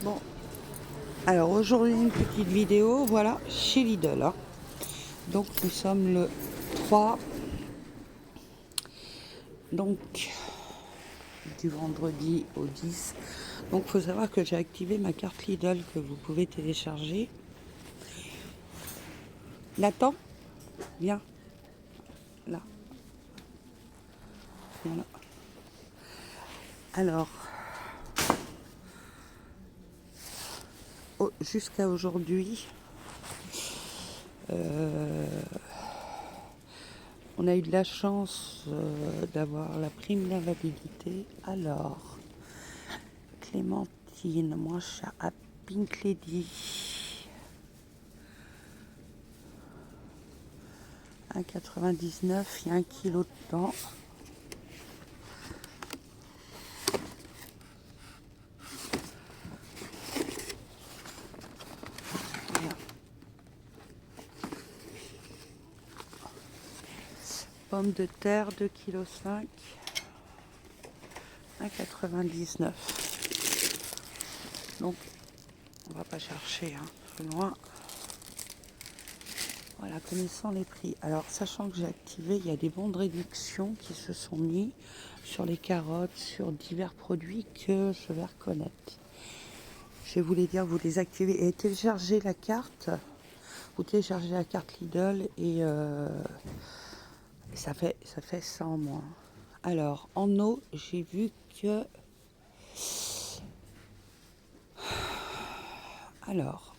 Bon, alors aujourd'hui une petite vidéo, voilà, chez Lidl. Hein. Donc nous sommes le 3, donc du vendredi au 10. Donc il faut savoir que j'ai activé ma carte Lidl que vous pouvez télécharger. Nathan, viens, là. Viens là. Alors, jusqu'à aujourd'hui, on a eu de la chance d'avoir la prime d'invalidité. Alors, Clémentine, moins cher à Pink Lady. 1,99, il y a 1 kilo dedans. Voilà. Pommes de terre, 2,5 kg, 1,99. Donc, on va pas chercher plus loin. Voilà, connaissant les prix. Alors, sachant que j'ai activé, il y a des bons de réduction qui se sont mis sur les carottes, sur divers produits que je vais reconnaître. Je vais vous les dire, vous les activez et téléchargez la carte. Vous téléchargez la carte Lidl et ça fait ça en moins. Alors, en eau, j'ai vu que... Alors,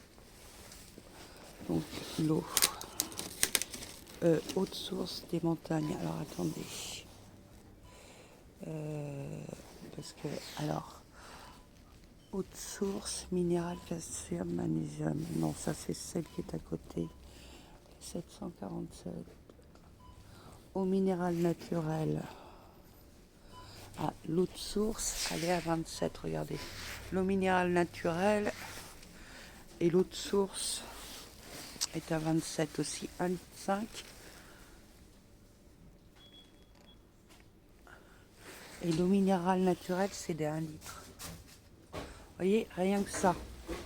donc l'eau. Haute source des montagnes. Alors, attendez. Parce que, alors, haute source, minéral, calcium, magnésium. Non, ça c'est celle qui est à côté. 747. Eau minérale naturelle. Ah, l'eau de source, elle est à 27, regardez. L'eau minérale naturelle et l'eau de source est à 27 aussi, 1,5 litre. Et l'eau minérale naturelle, c'est des 1 litre. Vous voyez, rien que ça.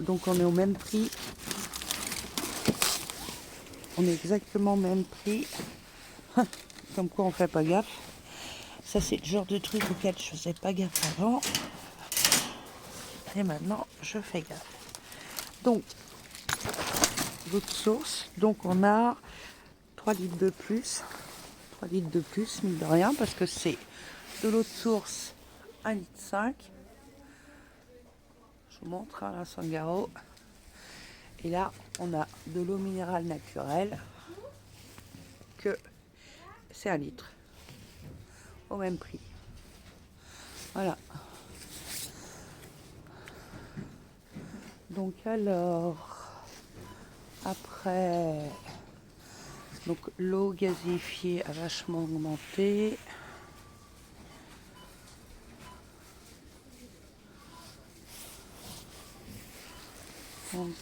Donc on est au même prix. On est exactement au même prix. Comme quoi on fait pas gaffe. Ça c'est le genre de truc auquel je faisais pas gaffe avant. Et maintenant je fais gaffe. Donc, l'eau de source. Donc on a 3 litres de plus. 3 litres de plus, mine de rien, parce que c'est de l'eau de source 1,5 litre. Je vous montre la Sangaro. Et là, on a de l'eau minérale naturelle que c'est 1 litre. Au même prix. Voilà. Donc alors, après, donc l'eau gazéifiée a vachement augmenté. Donc,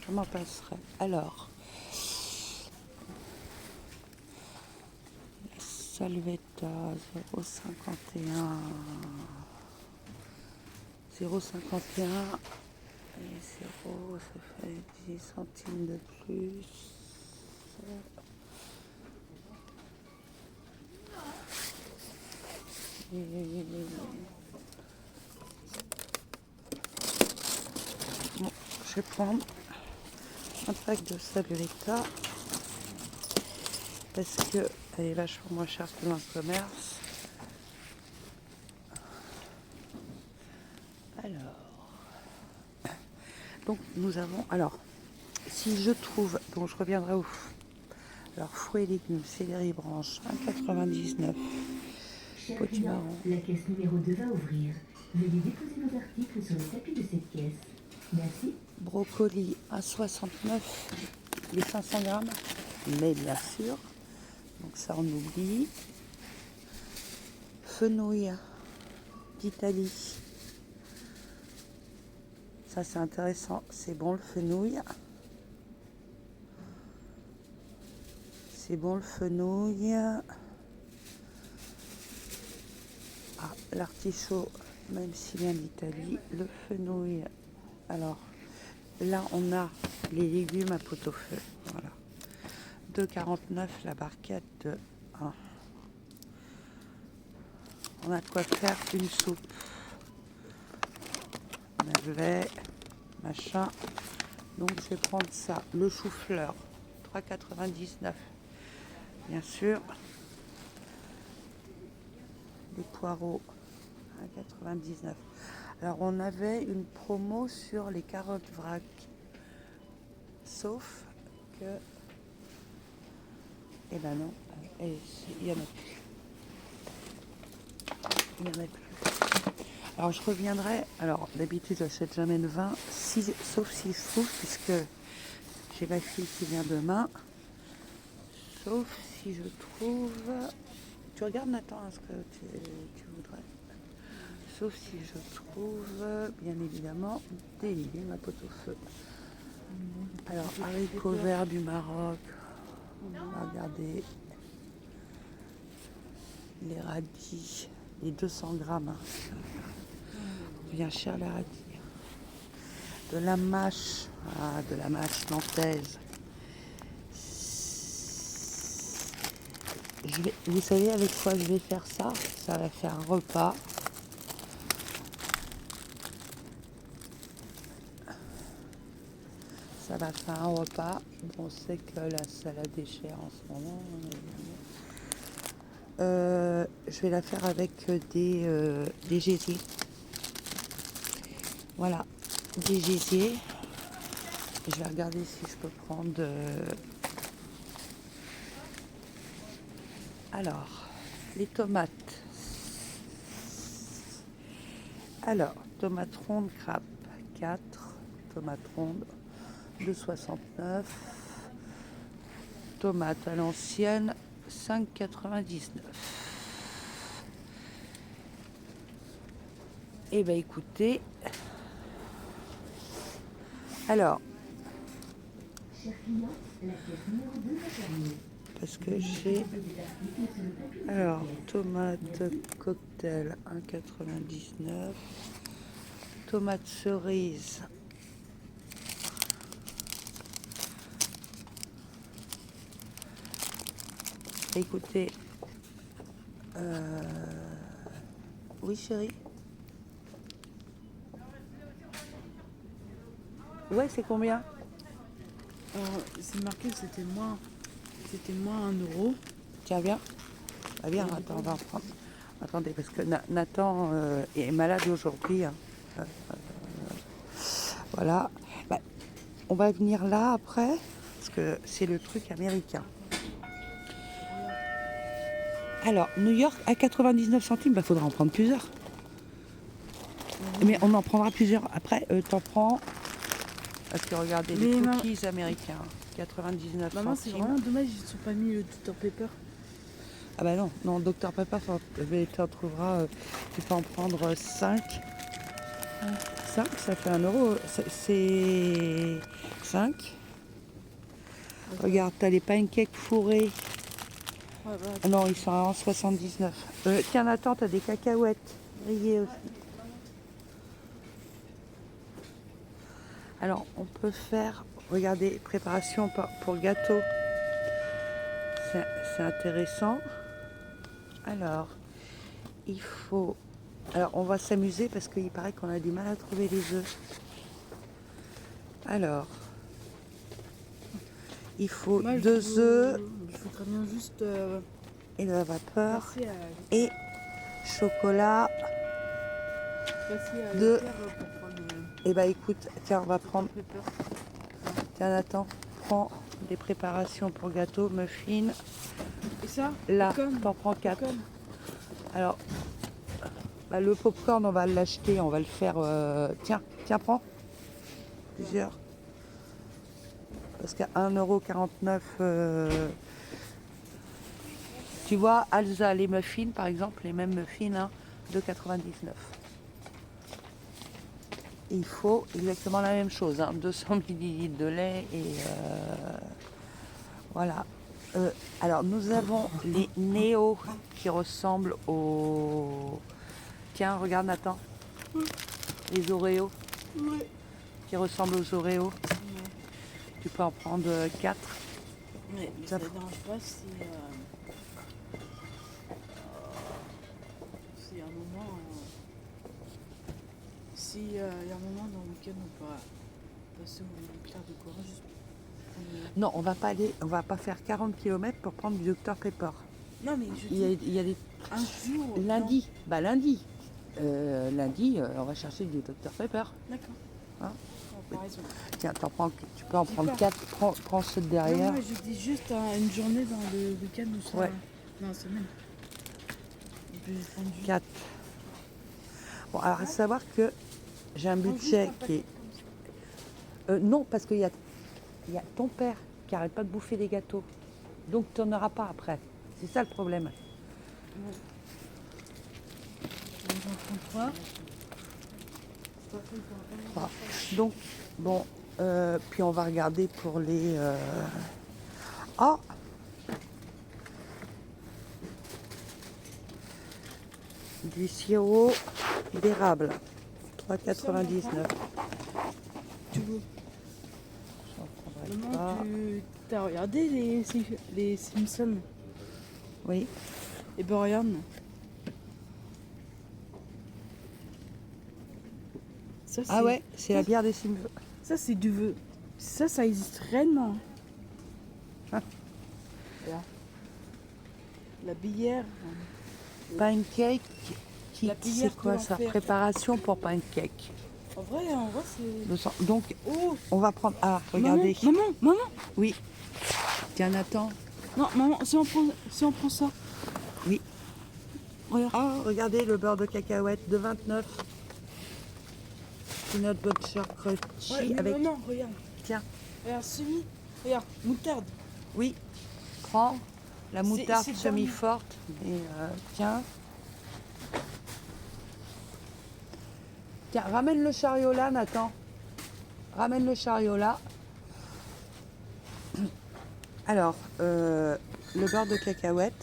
je m'en passerai. Alors, la Salvetta 0,51. 0,51 et 0, ça fait 10 centimes de plus. Bon, je vais prendre un pack de Salvetta parce que elle est vachement moins chère que dans le commerce. Alors, donc nous avons, alors, si je trouve, donc je reviendrai au, alors fruits et légumes, céleri branche, 1,99. Cher client, la caisse numéro 2 va ouvrir. Veuillez déposer vos articles sur le tapis de cette caisse. Merci. Brocoli à 69, les 500 grammes, mais bien sûr, donc ça on oublie. Fenouil d'Italie, ça c'est intéressant, c'est bon le fenouil. C'est bon le fenouil. Ah, l'artichaut, même s'il vient d'Italie, le fenouil Alors, là, on a les légumes à pot-au-feu. Voilà. 2,49 la barquette de 1. On a de quoi faire une soupe. Navet, machin. Donc, je vais prendre ça. Le chou-fleur, 3,99. Bien sûr. Les poireaux, 1,99. Alors, on avait une promo sur les carottes vrac. Sauf que... Eh ben non, il n'y en a plus. Il n'y en a plus. Alors, je reviendrai. Alors, d'habitude, j'achète jamais de vin, sauf si je trouve, puisque j'ai ma fille qui vient demain. Sauf si je trouve... Tu regardes, Nathan, ce que tu voudrais. Sauf si je trouve, bien évidemment, des légumes à pot-au-feu. Alors, haricots verts du Maroc. On va regarder les radis, les 200 grammes. Bien cher les radis. De la mâche, de la mâche nantaise. Vous savez avec quoi je vais faire ça? Ça va faire un repas. Ça va faire un repas. On sait que la salade est chère en ce moment. Je vais la faire avec des gésiers. Voilà, des gésiers. Je vais regarder si je peux prendre... Alors, les tomates. Alors, tomates rondes crap, 4. Tomates rondes, 2,69. Tomates à l'ancienne, 5,99. Eh bien, écoutez. Alors. Parce que j'ai... Alors, tomate cocktail, 1,99. Tomate cerise. Écoutez. Oui, chérie. Ouais, c'est combien? C'est marqué que c'était moins 1 euro. Tiens, viens. Ah, viens, attends, on va en prendre. Attendez, parce que Nathan est malade aujourd'hui. Hein. Voilà. Bah, on va venir là après, parce que c'est le truc américain. Alors, New York à 99 centimes, il faudra en prendre plusieurs. Mais on en prendra plusieurs. Après, t'en prends... Parce que regardez, les cookies américains, 99 Maman, c'est centimes. vraiment dommage, ils ne sont pas mis le Dr Pepper. Ah bah non, Dr Pepper, tu en trouveras, tu peux en prendre 5. 5, ça fait 1 euro. C'est 5. Okay. Regarde, t'as les pancakes fourrés. Ouais, bah, ah non, ils sont à 1,79. Tiens, attends, t'as des cacahuètes grillées aussi. Alors, on peut faire, regardez, préparation pour gâteau. C'est intéressant. Alors, il faut... Alors, on va s'amuser parce qu'il paraît qu'on a du mal à trouver les œufs. Alors, il faut 2 œufs. Il faudrait bien juste... et de la vapeur. Et chocolat. De... Eh ben écoute, tiens, on va prendre... Tiens, Nathan, prends des préparations pour gâteau, muffins. Et ça? Là, t'en prends 4. Alors, bah, le popcorn, on va l'acheter, on va le faire... Tiens, prends. Plusieurs. Parce qu'à 1,49 €... Tu vois, Alza, les muffins, par exemple, les mêmes muffins, hein, 2,99 €. Il faut exactement la même chose, hein, 200 ml de lait et voilà. Alors nous avons les Néo qui ressemblent aux... Tiens, regarde Nathan. Les Oreos. qui ressemblent aux Oreos. Ouais. Tu peux en prendre 4. Ouais, mais Ça- ça ne dérange pas si un moment. Si il y a un moment dans le week-end on va passer au Clair de Corin juste pour prendre Non, on va pas faire 40 km pour prendre du Dr Pepper. Non, mais je Il y a, dis il y a des un jour. lundi. Bah lundi. Lundi, on va chercher du Dr Pepper. Non. D'accord. Hein T'as raison. Tiens, tu peux en Dis prendre pas. 4. Prends ceux de derrière. Non, mais je dis juste une journée dans le week-end ou ça. Ouais. Non, semaine. On peut prendre juste. 4. Bon, alors à savoir que j'ai un Prends juste budget un qui paquet est. comme ça. Non, parce qu'il y a ton père qui arrête pas de bouffer des gâteaux. Donc tu n'en auras pas après. C'est ça le problème. Ouais. J'en prends 3. Voilà. Donc, bon, puis on va regarder pour les... Ah, du sirop d'érable. 3,99. Tu veux. J'en prendrai Maman, pas. tu as regardé les Simpsons? Oui. Et ben regarde. Ça, Ah ouais, c'est la bière des Sims. Ça, c'est du vœu. Ça existe réellement. Ah. Là. La bière. Pancake. La bière C'est quoi de ça? l'enfer. Préparation pour pancake. En vrai, c'est. Donc, Oh, on va prendre... Ah, regardez. Maman. Oui. Tiens, Nathan. Non, maman, si on prend ça. Oui. Regarde. Oh, regardez le beurre de cacahuète de 29. Peanut butter crunchy Ouais, mais avec... maman, regarde. Tiens, Regarde, regarde, moutarde. oui, prends la moutarde c'est semi-forte. Et tiens. Tiens, ramène le chariot là, Nathan. Ramène le chariot là. Alors, le beurre de cacahuète.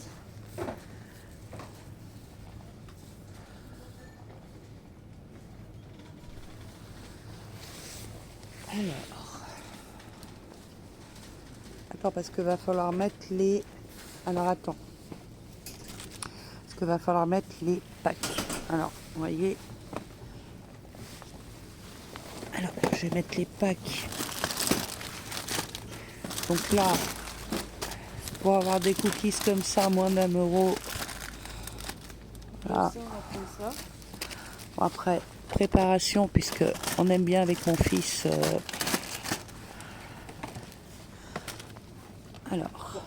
Alors. Attends, parce que va falloir mettre les... Alors, attends. Parce que va falloir mettre les packs. Alors, vous voyez. Alors, je vais mettre les packs. Donc là, pour avoir des cookies comme ça, moins d'1 euro. Voilà. Ça, on va prendre ça. Bon, après, préparation, puisque on aime bien avec mon fils. Alors,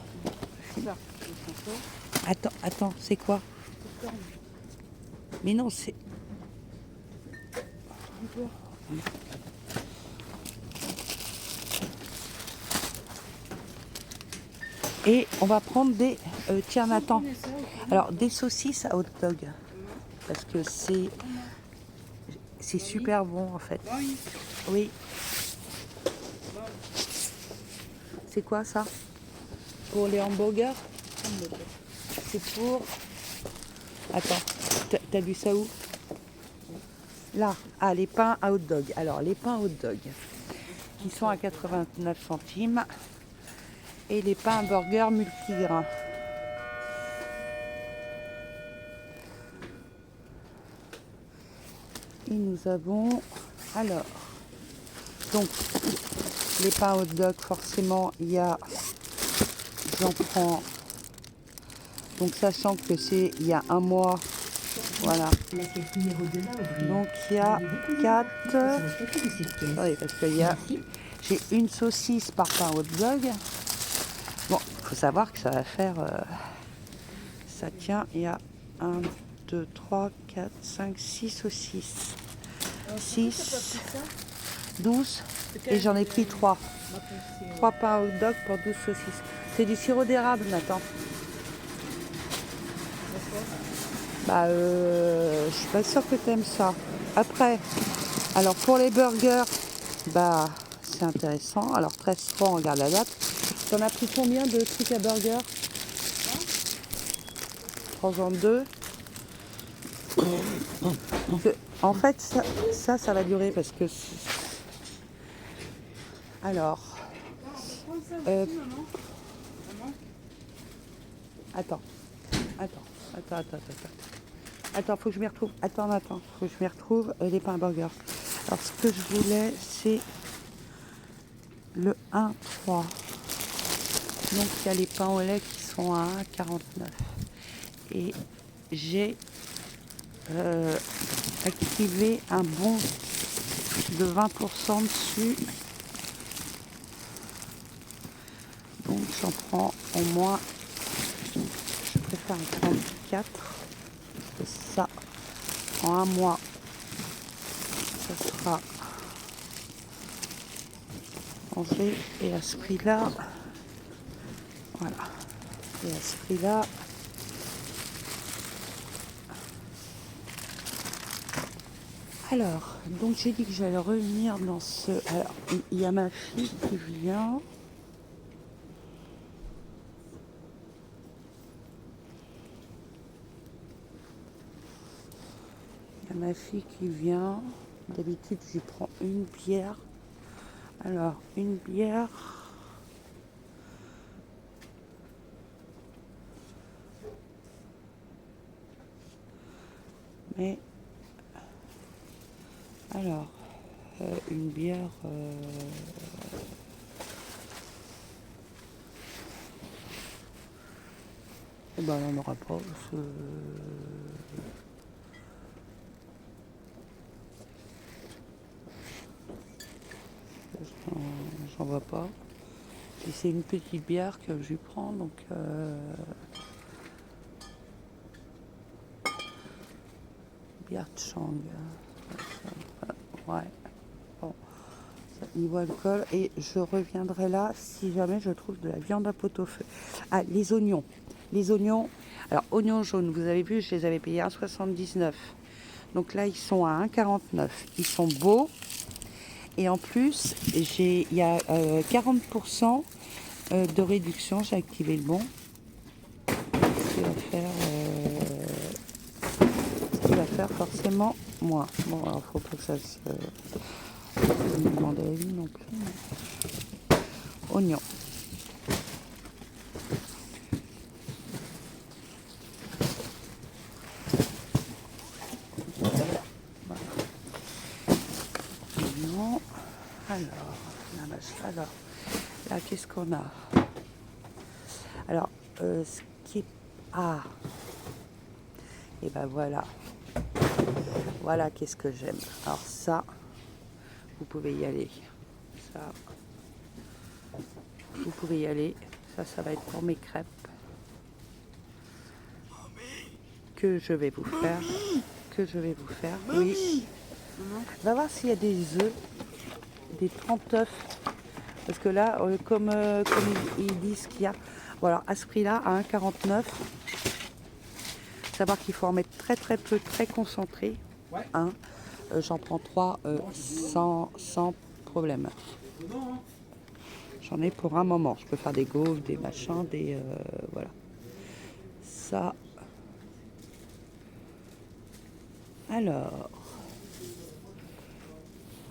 Ça, on prend ça. attends, c'est quoi? Corne. Mais non, c'est... Du beurre. Et on va prendre des... tiens, Nathan. Prenez ça, ok. Alors, des saucisses à hot dog. Parce que c'est super bon, en fait. Ah oui. Oui. C'est quoi, ça? Pour les hamburgers? C'est pour... Attends, t'as vu ça où? Là. Ah, les pains à hot dog. Alors, les pains hot dog, qui sont à 89 centimes. Et les pains burger multigrains. Et nous avons... Alors, donc, les pains hot dog, forcément, il y a... J'en prends... Donc, sachant que c'est il y a un mois, voilà. La caisse numéro 2 va ouvrir. Donc, il y a Veuillez déposer 4... votre article sur le tapis de cette caisse. Attendez, parce qu'il y a... Merci. J'ai une saucisse par pain hot dog. Bon, il faut savoir que ça va faire... ça tient, il y a 1, 2, 3, 4, 5, 6 saucisses. 6, 12, et j'en ai pris 3. 3 pains hot dog pour 12 saucisses. C'est du sirop d'érable, Nathan. Bah, je suis pas sûre que tu aimes ça. Après, alors pour les burgers, bah, c'est intéressant. Alors 13 francs, regarde la date. T'en as pris combien de trucs à burger? 32. En fait, ça va durer parce que Alors, Prends ça Euh, aussi, maman. Maman. attends, attends, faut que je m'y retrouve. Attends, faut que je m'y retrouve les pains burgers. Alors, ce que je voulais, c'est le 1,3. Donc, il y a les pains au lait qui sont à 1,49. Et j'ai activé un bon de 20% dessus. Donc, j'en prends au moins, je préfère un 34. Parce que ça, en un mois, ça sera mangé. Et à ce prix-là, voilà. Et à ce prix-là, alors, donc j'ai dit que j'allais revenir dans ce... Alors, il y a ma fille qui vient. Il y a ma fille qui vient. D'habitude, je prends une bière. Alors, une bière... Mais... Alors, une bière... Eh ben, on n'en aura pas. J'en vois pas. Et c'est une petite bière que je prends, donc... bière de Chang. Ouais. Bon. Niveau alcool. Et je reviendrai là si jamais je trouve de la viande à pot-au-feu. Ah, les oignons. Les oignons. Alors, oignons jaunes, vous avez vu, je les avais payés 1,79. Donc là, ils sont à 1,49. Ils sont beaux. Et en plus, il y a 40% de réduction. J'ai activé le bon. Ce qui va faire forcément moins. Bon, alors faut pas que ça se me demande l'avis non plus. Oignon. Voilà. Oignon. Alors, là, qu'est-ce qu'on a? Alors, ce qui est... Ah, et ben voilà. Voilà, qu'est-ce que j'aime. Alors ça, vous pouvez y aller. Ça, vous pouvez y aller. Ça va être pour mes crêpes. Que je vais vous faire. Oui. Va voir s'il y a des œufs. Des 30 œufs. Parce que là, comme ils disent qu'il y a... Voilà, à ce prix-là, à 1,49. Savoir qu'il faut en mettre très très peu, très concentré. Ouais. Hein. J'en prends 3 sans problème. J'en ai pour un moment. Je peux faire des gaufres, des machins, des... voilà. Ça... Alors...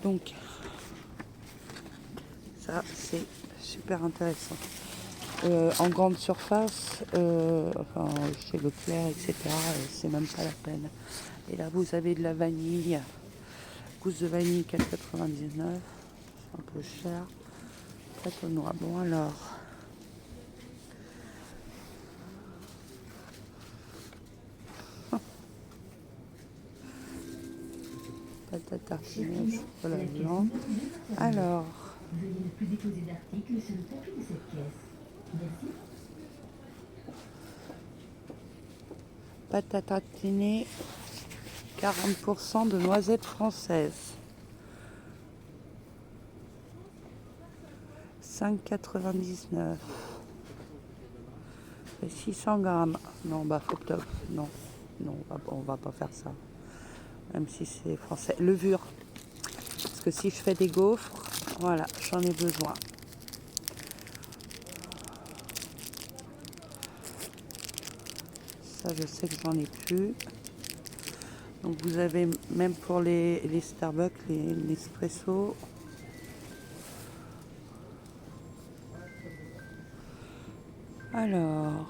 Donc... Ça, c'est super intéressant. En grande surface, enfin, chez Leclerc, etc., c'est même pas la peine. Et là, vous avez de la vanille. Gousse de vanille, 4,99. C'est un peu cher. Pâte au noix. Bon, alors... Pâte à tartiner, chocolat blanc. Alors... Veuillez ne plus déposer d'articles sur le tapis de cette pièce. Merci. Pâte à tartiner, 40% de noisettes françaises. 5,99. 600 grammes. Non, bah faut que... Non, on va pas faire ça. Même si c'est français. Levure. Parce que si je fais des gaufres, voilà, j'en ai besoin. Ça, je sais que j'en ai plus. Donc vous avez, même pour les Starbucks, les Nespresso. Alors,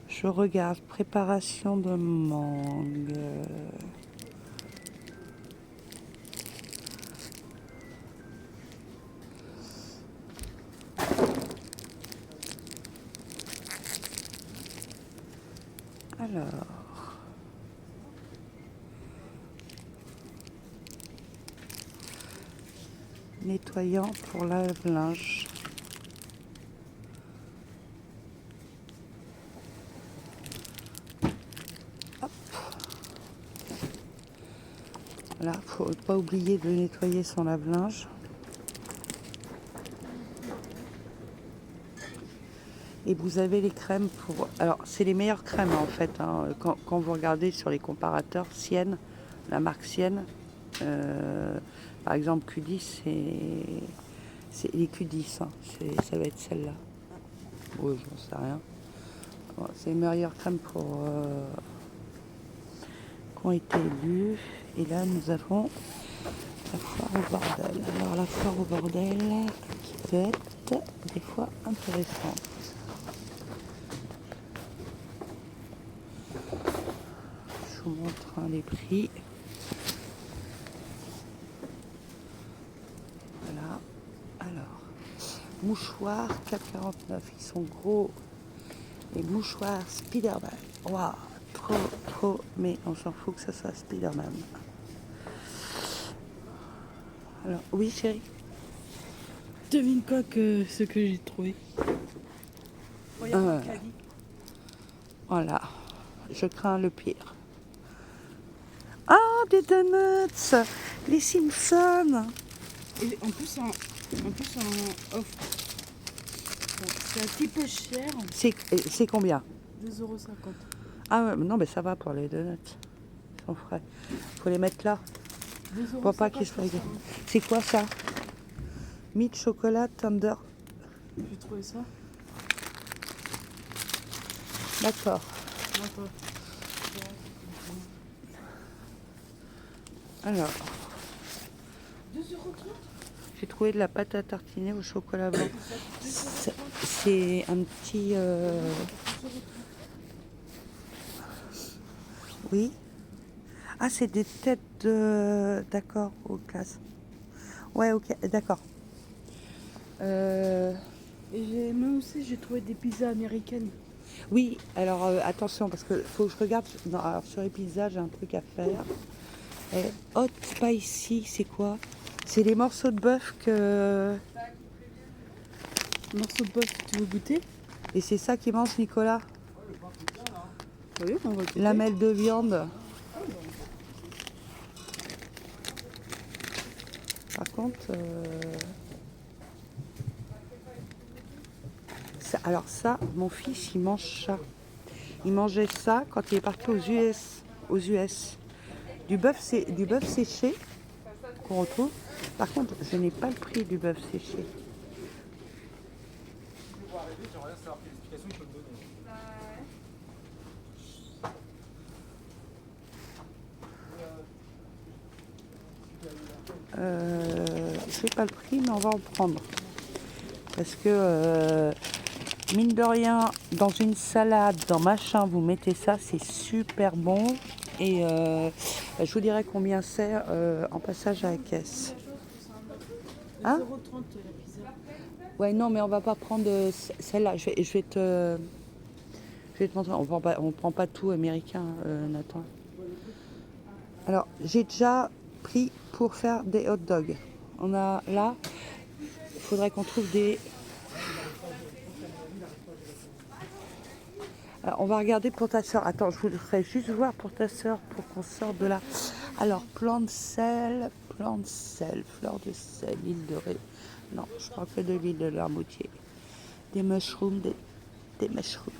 je regarde préparation de mangue. Alors, nettoyant pour lave-linge. Hop. Voilà, faut pas oublier de nettoyer son lave-linge. Et vous avez les crèmes pour... Alors, c'est les meilleures crèmes en fait. Hein. Quand vous regardez sur les comparateurs, Sienne, la marque Sienne, par exemple Q10, c'est les Q10. Hein. Ça va être celle-là. Oui, j'en sais rien. Bon, c'est les meilleures crèmes pour... qui ont été élues. Et là, nous avons la foire au bordel. Alors, la foire au bordel qui peut être des fois intéressante. Je vous montre les prix. Voilà. Alors, mouchoirs 4,49. Ils sont gros. Les mouchoirs Spider-Man. Waouh, trop. Mais on s'en fout que ça soit Spider-Man. Alors, oui, chérie. Devine quoi que ce que j'ai trouvé. Regarde le caddie. Voilà. Je crains le pire. Ah, des donuts. Les Simpsons. Et en plus en off. Bon, c'est un petit peu cher. C'est combien? 2,50 €. Ah ouais, non, mais ça va pour les donuts. Ils sont frais. Faut les mettre là. 2,50 Pour pas qu'ils soient... C'est quoi ça? Mint chocolat tender. J'ai trouvé ça. D'accord. Attends. Alors, 2,30 €. j'ai trouvé de la pâte à tartiner au chocolat blanc. C'est un petit... Oui. Ah, c'est des têtes de... D'accord, aux classes. Ouais, ok, d'accord. Et moi aussi j'ai trouvé des pizzas américaines. Oui, alors attention, parce que faut que je regarde. Non, alors sur les pizzas, j'ai un truc à faire. Hot spicy, c'est quoi? C'est les morceaux de bœuf que... Morceau de bœuf, tu veux goûter? Et c'est ça qui mange Nicolas? Oui, on va goûter. Lamelle de viande. Par contre... alors ça, mon fils, il mange ça. Il mangeait ça quand il est parti aux US. Du bœuf séché qu'on retrouve. Par contre, je n'ai pas le prix du bœuf séché. Je sais pas le prix, mais on va en prendre. Parce que, mine de rien, dans une salade, dans machin, vous mettez ça, c'est super bon. Et je vous dirai combien c'est en passage à la caisse. Hein? 2,30 € la pizza. Ouais, non, mais on va pas prendre celle-là. Je vais te montrer. On prend pas tout américain, Nathan. Alors, j'ai déjà pris pour faire des hot dogs. On a là, il faudrait qu'on trouve des... Alors, on va regarder pour ta soeur. Attends, je voudrais juste voir pour ta soeur pour qu'on sorte de là. Alors, plan de sel, fleur de sel, l'île de Ré. Non, je parle que de l'île de l'Armoutier. Des mushrooms, des mushrooms.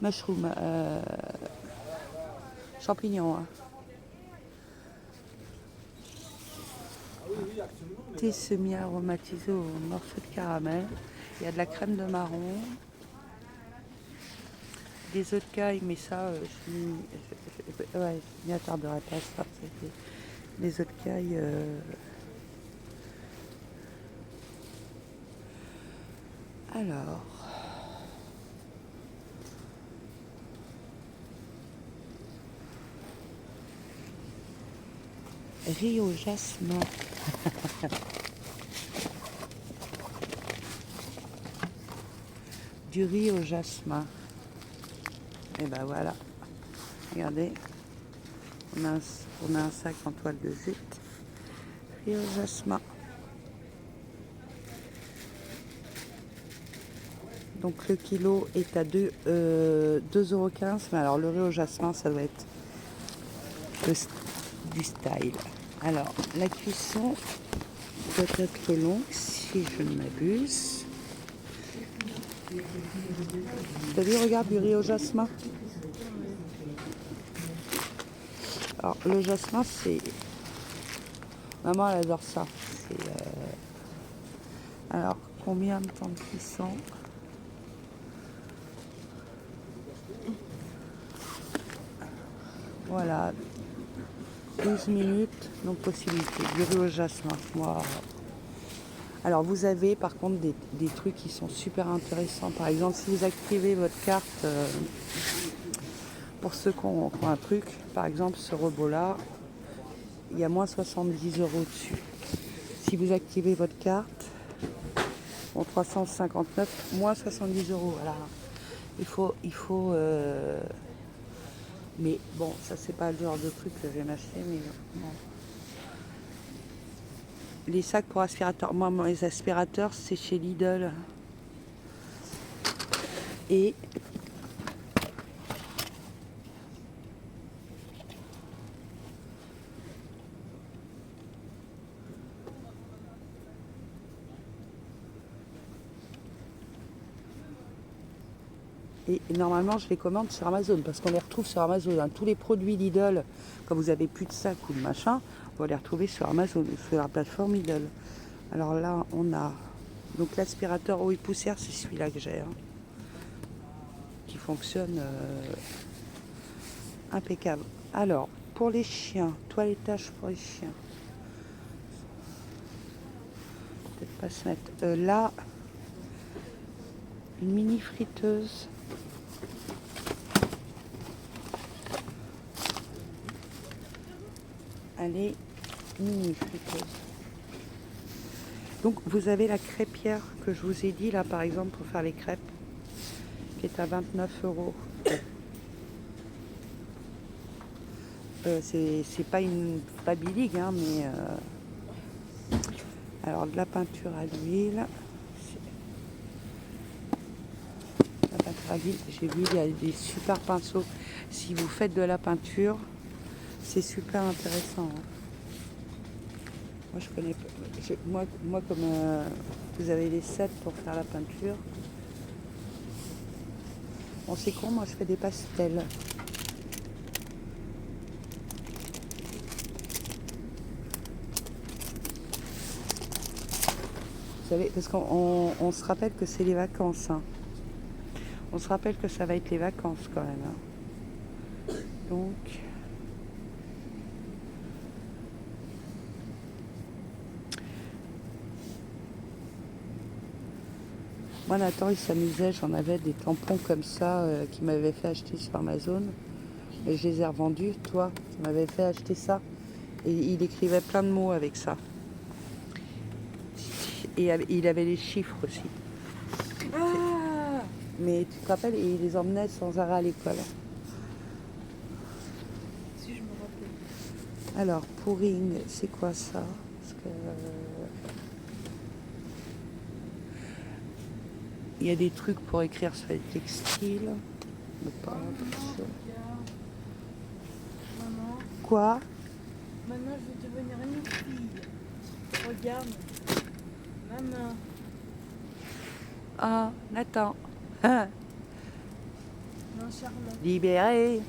Mushrooms, champignons. Hein. Thé semi-aromatisé au morceau de caramel. Il y a de la crème de marron. Des œufs de caille, mais ça, je m'y attarderai pas. Ça, les œufs de caille. Alors, riz au jasmin. Du riz au jasmin. Et ben voilà. Regardez. On a un sac en toile de jute. Riz au jasmin. Donc le kilo est à 2,15 €. Mais alors le riz au jasmin, ça doit être du style. Alors la cuisson doit être longue si je ne m'abuse. T'as vu, regarde, du riz au jasmin. Alors le jasmin, c'est... Maman, elle adore ça. Alors, combien de temps de cuisson? Voilà, 12 minutes, donc possibilité. Du riz au jasmin. Moi. Alors, vous avez par contre des trucs qui sont super intéressants. Par exemple, si vous activez votre carte, pour ceux qui ont un truc, par exemple, ce robot-là, il y a moins 70 € dessus. Si vous activez votre carte, bon, 359, moins 70 €. Voilà. Il faut mais bon, ça c'est pas le genre de truc que je vais m'acheter, mais bon. Les sacs pour aspirateur, moi mes aspirateurs c'est chez Lidl. Et normalement je les commande sur Amazon parce qu'on les retrouve sur Amazon. Hein. Tous les produits Lidl, quand vous avez plus de sac ou de machin, on va les retrouver sur Amazon, sur la plateforme Lidl. Alors là on a donc l'aspirateur eau et poussière, c'est celui-là que j'ai, hein, qui fonctionne impeccable. Alors pour les chiens, toilettage pour les chiens. Peut-être pas se mettre là, une mini friteuse. Allez, mini friteuse. Donc vous avez la crêpière que je vous ai dit là par exemple pour faire les crêpes, qui est à 29 €. C'est pas une Babiligue, hein, mais alors de la peinture à l'huile. La peinture à l'huile, j'ai vu il y a des super pinceaux. Si vous faites de la peinture, c'est super intéressant. Hein. Moi je connais pas. Moi comme vous avez les sets pour faire la peinture. Bon c'est con, moi je fais des pastels. Vous savez, parce qu'on se rappelle que c'est les vacances. Hein. On se rappelle que ça va être les vacances quand même. Hein. Donc... Moi, Nathan, il s'amusait, j'en avais des tampons comme ça qu'il m'avait fait acheter sur Amazon. Et je les ai revendus. Toi, tu m'avais fait acheter ça. Et il écrivait plein de mots avec ça. Et il avait les chiffres aussi. Ah, Mais tu te rappelles, il les emmenait sans arrêt à l'école. si je me rappelle. Alors, pouring, c'est quoi ça? Parce que... il y a des trucs pour écrire sur les textiles. Mais pas ça. Maman, Quoi? maintenant je vais devenir une fille. Regarde. Maman. Ah, Nathan. Hein? Non, Charlotte. Libéré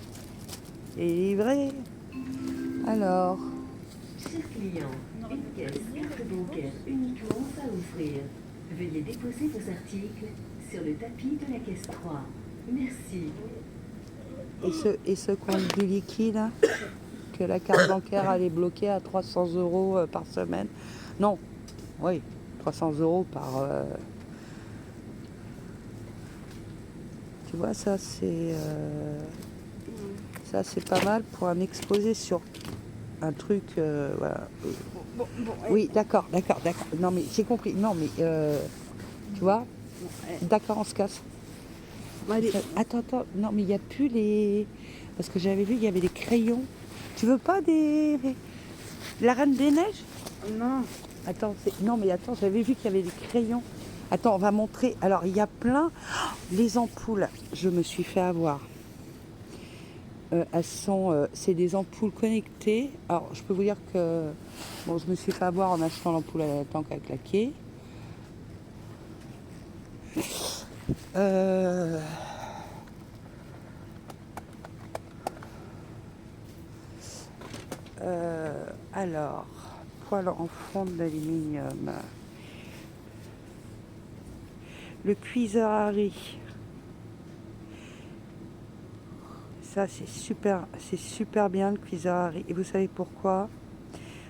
et livré. Alors, Cher client, une caisse carte bancaire uniquement à offrir. Veuillez déposer vos articles sur le tapis de la caisse 3. Merci. et ce compte du liquide, hein, que la carte bancaire elle est bloquée à 300 € par semaine. Non, oui, 300 € par... tu vois, ça c'est pas mal pour un exposé sur un truc, voilà. Bon, Oui, d'accord. Non, mais j'ai compris. Non, mais tu vois, d'accord, on se casse. allez. Attends. Non, mais il n'y a plus les. Parce que j'avais vu, il y avait des crayons. Tu veux pas des. La Reine des Neiges? Non. Attends, non, mais attends, j'avais vu qu'il y avait des crayons. Attends, on va montrer. Alors, il y a plein. Les ampoules, je me suis fait avoir. Elles sont. C'est des ampoules connectées. Alors, je peux vous dire que. Bon, je me suis fait avoir en achetant l'ampoule à la tank à claquer. Alors, poêle en fonte d'aluminium. Le cuiseur à riz. Ça, c'est super bien le cuiseur à riz. Et vous savez pourquoi?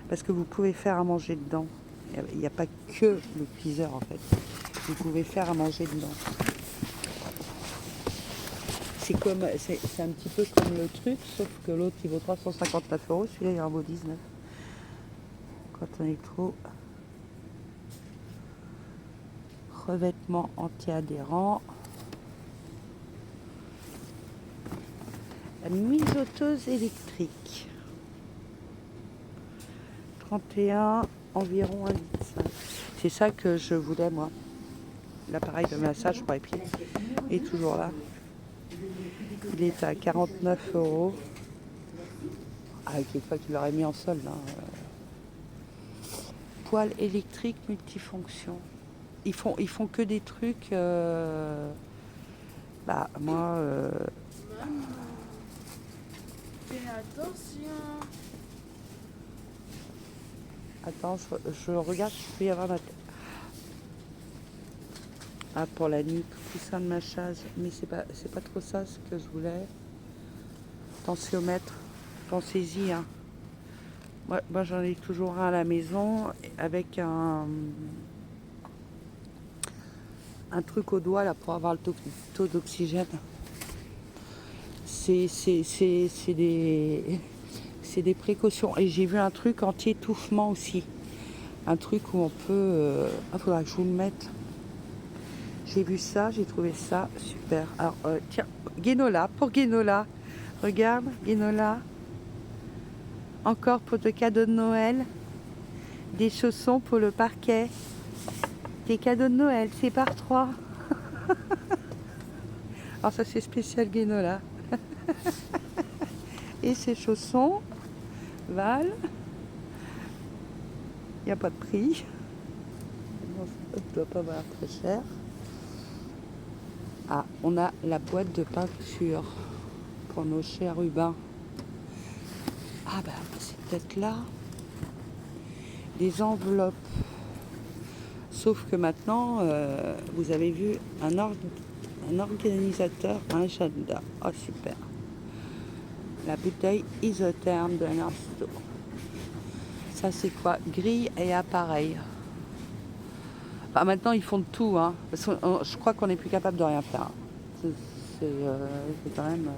Parce que vous pouvez faire à manger dedans. Il n'y a pas que le cuiseur en fait. Vous pouvez faire à manger dedans. C'est un petit peu comme le truc, sauf que l'autre il vaut 359 €, celui-là il en vaut 19. Quand on est trop. Revêtement anti-adhérent. La mijoteuse électrique. 31, environ 1,5 litre. C'est ça que je voulais moi. L'appareil de massage pour les pieds est toujours là. Il est à 49 €. Ah, quelquefois qu'il l'aurait mis en solde. Poêle électrique multifonction. Ils font que des trucs. Bah, moi. Fais attention. Attends, je regarde si je peux y avoir ma tête. Ah, pour la nuque, coussin de massage. Mais c'est pas trop ça ce que je voulais. Tensiomètre. Pensez-y, hein. Moi j'en ai toujours un à la maison avec un truc au doigt là pour avoir le taux d'oxygène. C'est des précautions. Et j'ai vu un truc anti-étouffement aussi. Un truc où on peut. Ah, faudra que je vous le mette. J'ai vu ça, j'ai trouvé ça super. Alors, tiens, Guénola, pour Guénola. Regarde, Guénola. Encore pour tes cadeaux de Noël. Des chaussons pour le parquet. Tes cadeaux de Noël, c'est par 3. Alors ça c'est spécial Guénola. Et ces chaussons valent. Il n'y a pas de prix. Non, ça ne doit pas valoir très cher. Ah, on a la boîte de peinture pour nos chérubins. Ah bah c'est peut-être là. Des enveloppes. Sauf que maintenant, vous avez vu un organisateur, un agenda. Oh super. La bouteille isotherme de l'Insto. Ça c'est quoi? Grille et appareil. Enfin, maintenant ils font de tout, hein. Parce que je crois qu'on n'est plus capable de rien faire. C'est quand même.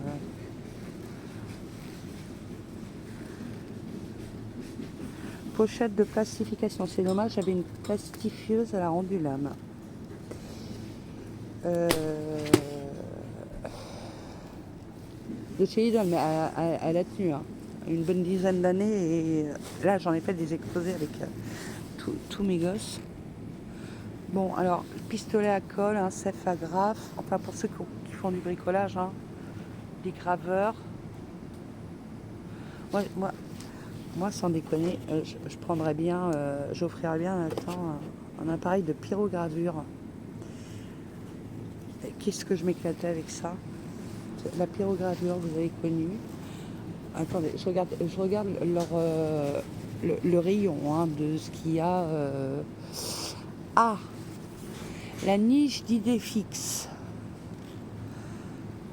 Pochette de plastification. C'est dommage, j'avais une plastifieuse, elle a rendu l'âme. De chez Lidl, mais elle a tenu hein, une bonne dizaine d'années. Et là, j'en ai fait des exposés avec tous mes gosses. Bon, alors, pistolet à colle, un cef agrafe. Enfin, pour ceux qui font du bricolage, hein, des graveurs. Moi, sans déconner, je prendrais bien, j'offrirais bien un appareil de pyrogravure. Qu'est-ce que je m'éclatais avec ça? La pyrogravure, vous avez connu. Attendez, je regarde le rayon hein, de ce qu'il y a. Ah, la niche d'idées fixes.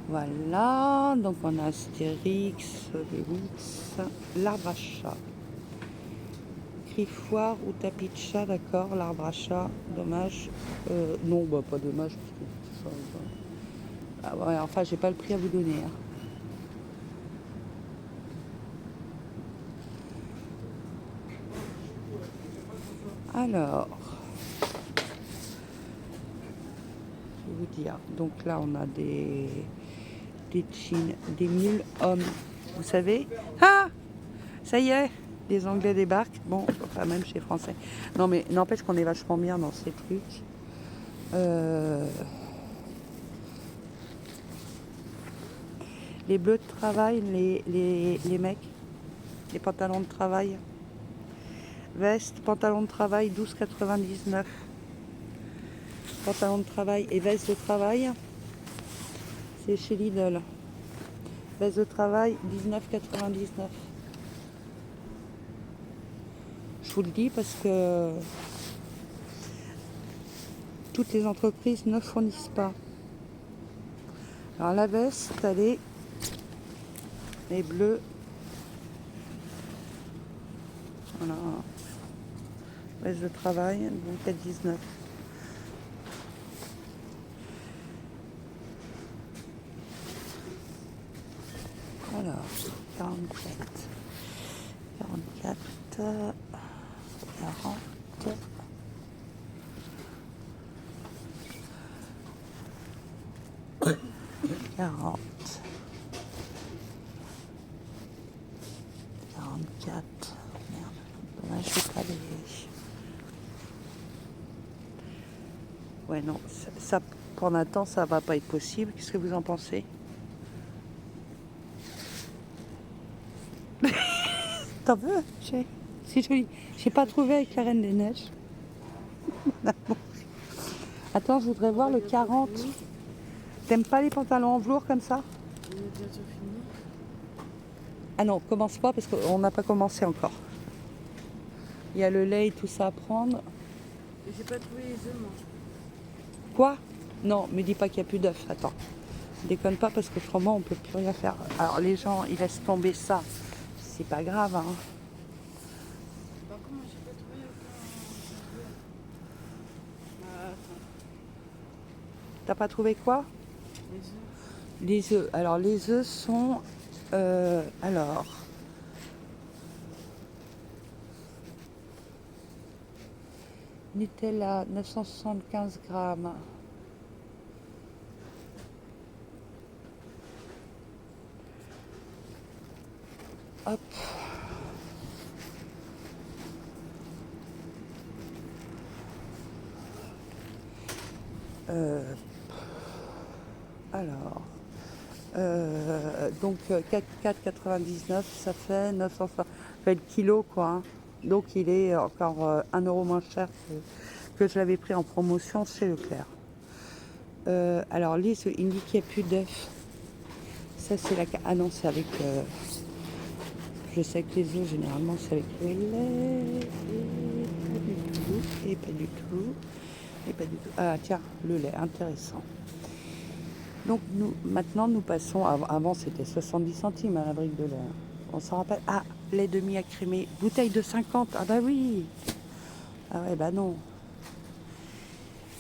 Voilà, donc on a Astérix, Obélix, l'arbre à chat. Griffoir ou tapis de chat, d'accord, l'arbre à chat, dommage. Non, bah pas dommage. Parce que ah ouais, enfin, j'ai pas le prix à vous donner. Hein. Alors, je vais vous dire. Donc là, on a des jeans, des mules hommes. Vous savez? Ah! Ça y est, les Anglais débarquent. Bon, enfin même chez les Français. Non mais n'empêche qu'on est vachement bien dans ces trucs. Les bleus de travail, les mecs, les pantalons de travail. Veste, pantalon de travail, 12,99. Pantalon de travail et veste de travail, c'est chez Lidl. Veste de travail, 19,99. Je vous le dis parce que toutes les entreprises ne fournissent pas. Alors la veste, elle est bleue. Voilà. Veste de travail, donc à 19. Alors, 44. 40. 40. 44. Merde. Dommage, je vais pas les... Ouais, non, ça, pour l'instant, ça va pas être possible. Qu'est-ce que vous en pensez? T'en veux? C'est joli. J'ai pas trouvé avec la Reine des Neiges. Attends, je voudrais voir le 40. T'aimes pas les pantalons en velours comme ça? On est bientôt fini. Ah non, commence pas parce qu'on n'a pas commencé encore. Il y a le lait et tout ça à prendre. Et j'ai pas trouvé les œufs, moi. Quoi? Non, me dis pas qu'il n'y a plus d'œufs. Attends. Déconne pas parce que autrement on peut plus rien faire. Alors les gens, ils laissent tomber ça. C'est pas grave, hein. Par contre, moi, j'ai pas trouvé aucun œuf. Ah, attends. T'as pas trouvé quoi? Les œufs. Les œufs. Alors les œufs sont... alors... Nutella, 975 grammes. Hop. Alors, donc 4,99, ça fait 900, ça fait le kilo quoi, hein. Donc il est encore 1 euro moins cher que je l'avais pris en promotion chez Leclerc. Alors les œufs, il dit qu'il n'y a plus d'œufs. Ça c'est la... Ah non, c'est avec... je sais que les œufs généralement c'est avec le lait. Et pas du tout. Et pas du tout. Ah tiens, le lait, intéressant. Donc maintenant nous passons, avant c'était 70 centimes à la brique de lait. On s'en rappelle. Ah, lait demi-accrémé, bouteille de 50. Ah bah oui. Ah ouais, bah non.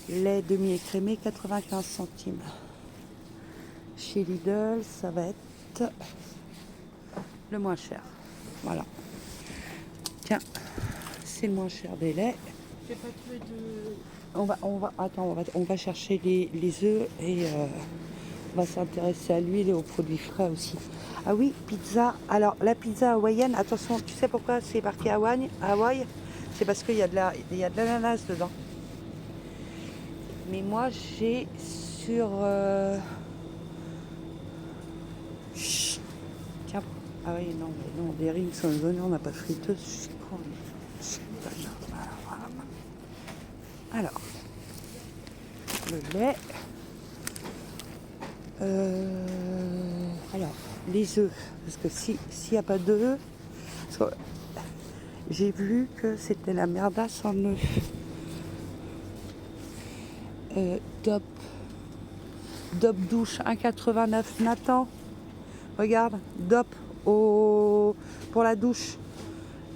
Lait demi-écrémé, 95 centimes. Chez Lidl, ça va être le moins cher. Voilà. Tiens, c'est le moins cher des laits. J'ai pas trouvé de... On va chercher les œufs et on va s'intéresser à l'huile et aux produits frais aussi. Ah oui, pizza. Alors, la pizza hawaïenne, attention, tu sais pourquoi c'est marqué Hawaï? C'est parce qu'il y a de l'ananas dedans. Mais moi, j'ai sur... Chut. Tiens. Ah oui, non, mais non, des rings sont venus, on n'a pas de friteuse. Je suis con. Alors, le lait. Alors, les œufs. Parce que s'il n'y a pas d'œufs, j'ai vu que c'était la merdasse en œufs. Dop douche 1,89. Nathan, regarde, Dop pour la douche.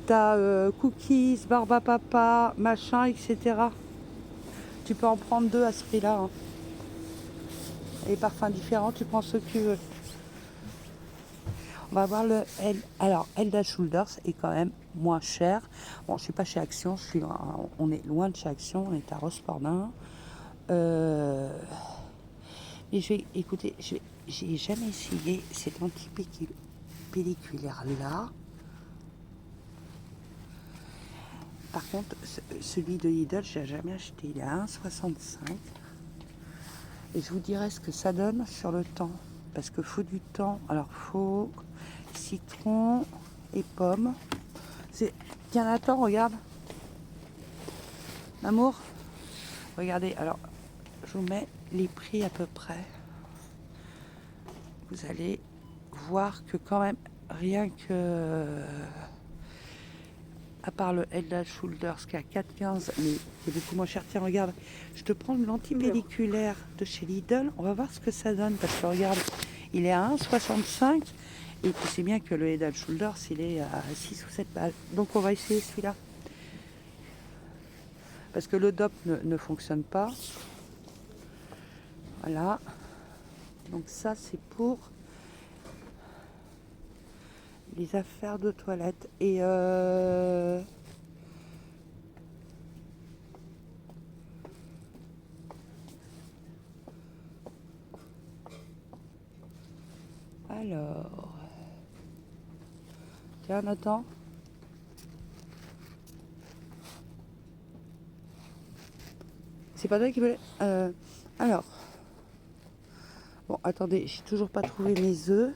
T'as cookies, barbe à papa, machin, etc. Tu peux en prendre 2 à ce prix-là, hein. Les parfums différents, tu prends ce que tu veux. On va voir le... Alors, Elda Shoulders est quand même moins cher. Bon, je suis pas chez Action, on est loin de chez Action, on est à Rospordin. Mais écoutez, j'ai jamais essayé cet antipelliculaire là. Par contre, celui de Lidl, je l'ai jamais acheté. Il est à 1,65. Et je vous dirai ce que ça donne sur le temps. Parce que faut du temps. Alors, faut citron et pomme. Tiens, Nathan, regarde. Amour, regardez. Alors, je vous mets les prix à peu près. Vous allez voir que quand même, rien que... à part le Head & Shoulders qui est à 4,15, mais qui est beaucoup moins cher. Tiens, regarde, je te prends l'antipelliculaire de chez Lidl. On va voir ce que ça donne. Parce que regarde, il est à 1,65. Et tu sais bien que le Head & Shoulders, il est à 6 ou 7 balles. Donc on va essayer celui-là. Parce que le DOP ne fonctionne pas. Voilà. Donc ça, c'est pour les affaires de toilette. Et alors, tiens, Nathan. C'est pas toi qui voulais. Alors, bon, attendez, j'ai toujours pas trouvé mes œufs.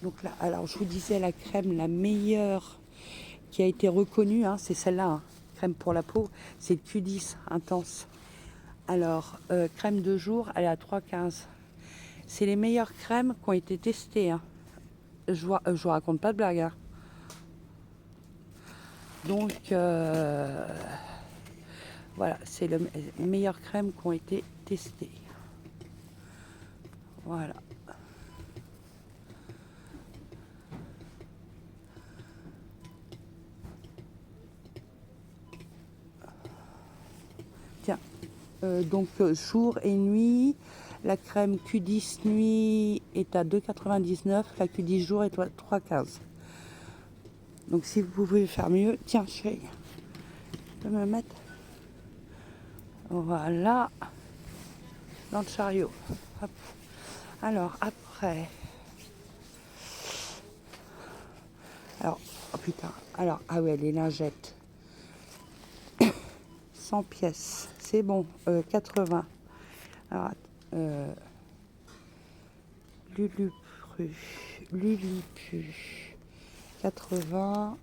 Donc là, alors je vous disais la crème la meilleure qui a été reconnue, hein, c'est celle-là, hein, crème pour la peau, c'est le Q10 intense. Alors, crème de jour, elle est à 3,15. C'est les meilleures crèmes qui ont été testées. Hein. Je vous raconte pas de blague. Hein. Donc, voilà, c'est les meilleures crèmes qui ont été testées. Voilà. Tiens, donc jour et nuit, la crème Q10 nuit est à 2,99, la Q10 jour est à 3,15. Donc si vous pouvez faire mieux, tiens chérie, je peux me mettre, voilà, dans le chariot. Hop. Alors après, alors, oh putain, alors, ah ouais, les lingettes, 100 pièces, c'est bon, 80. Alors, Lulupu, 80.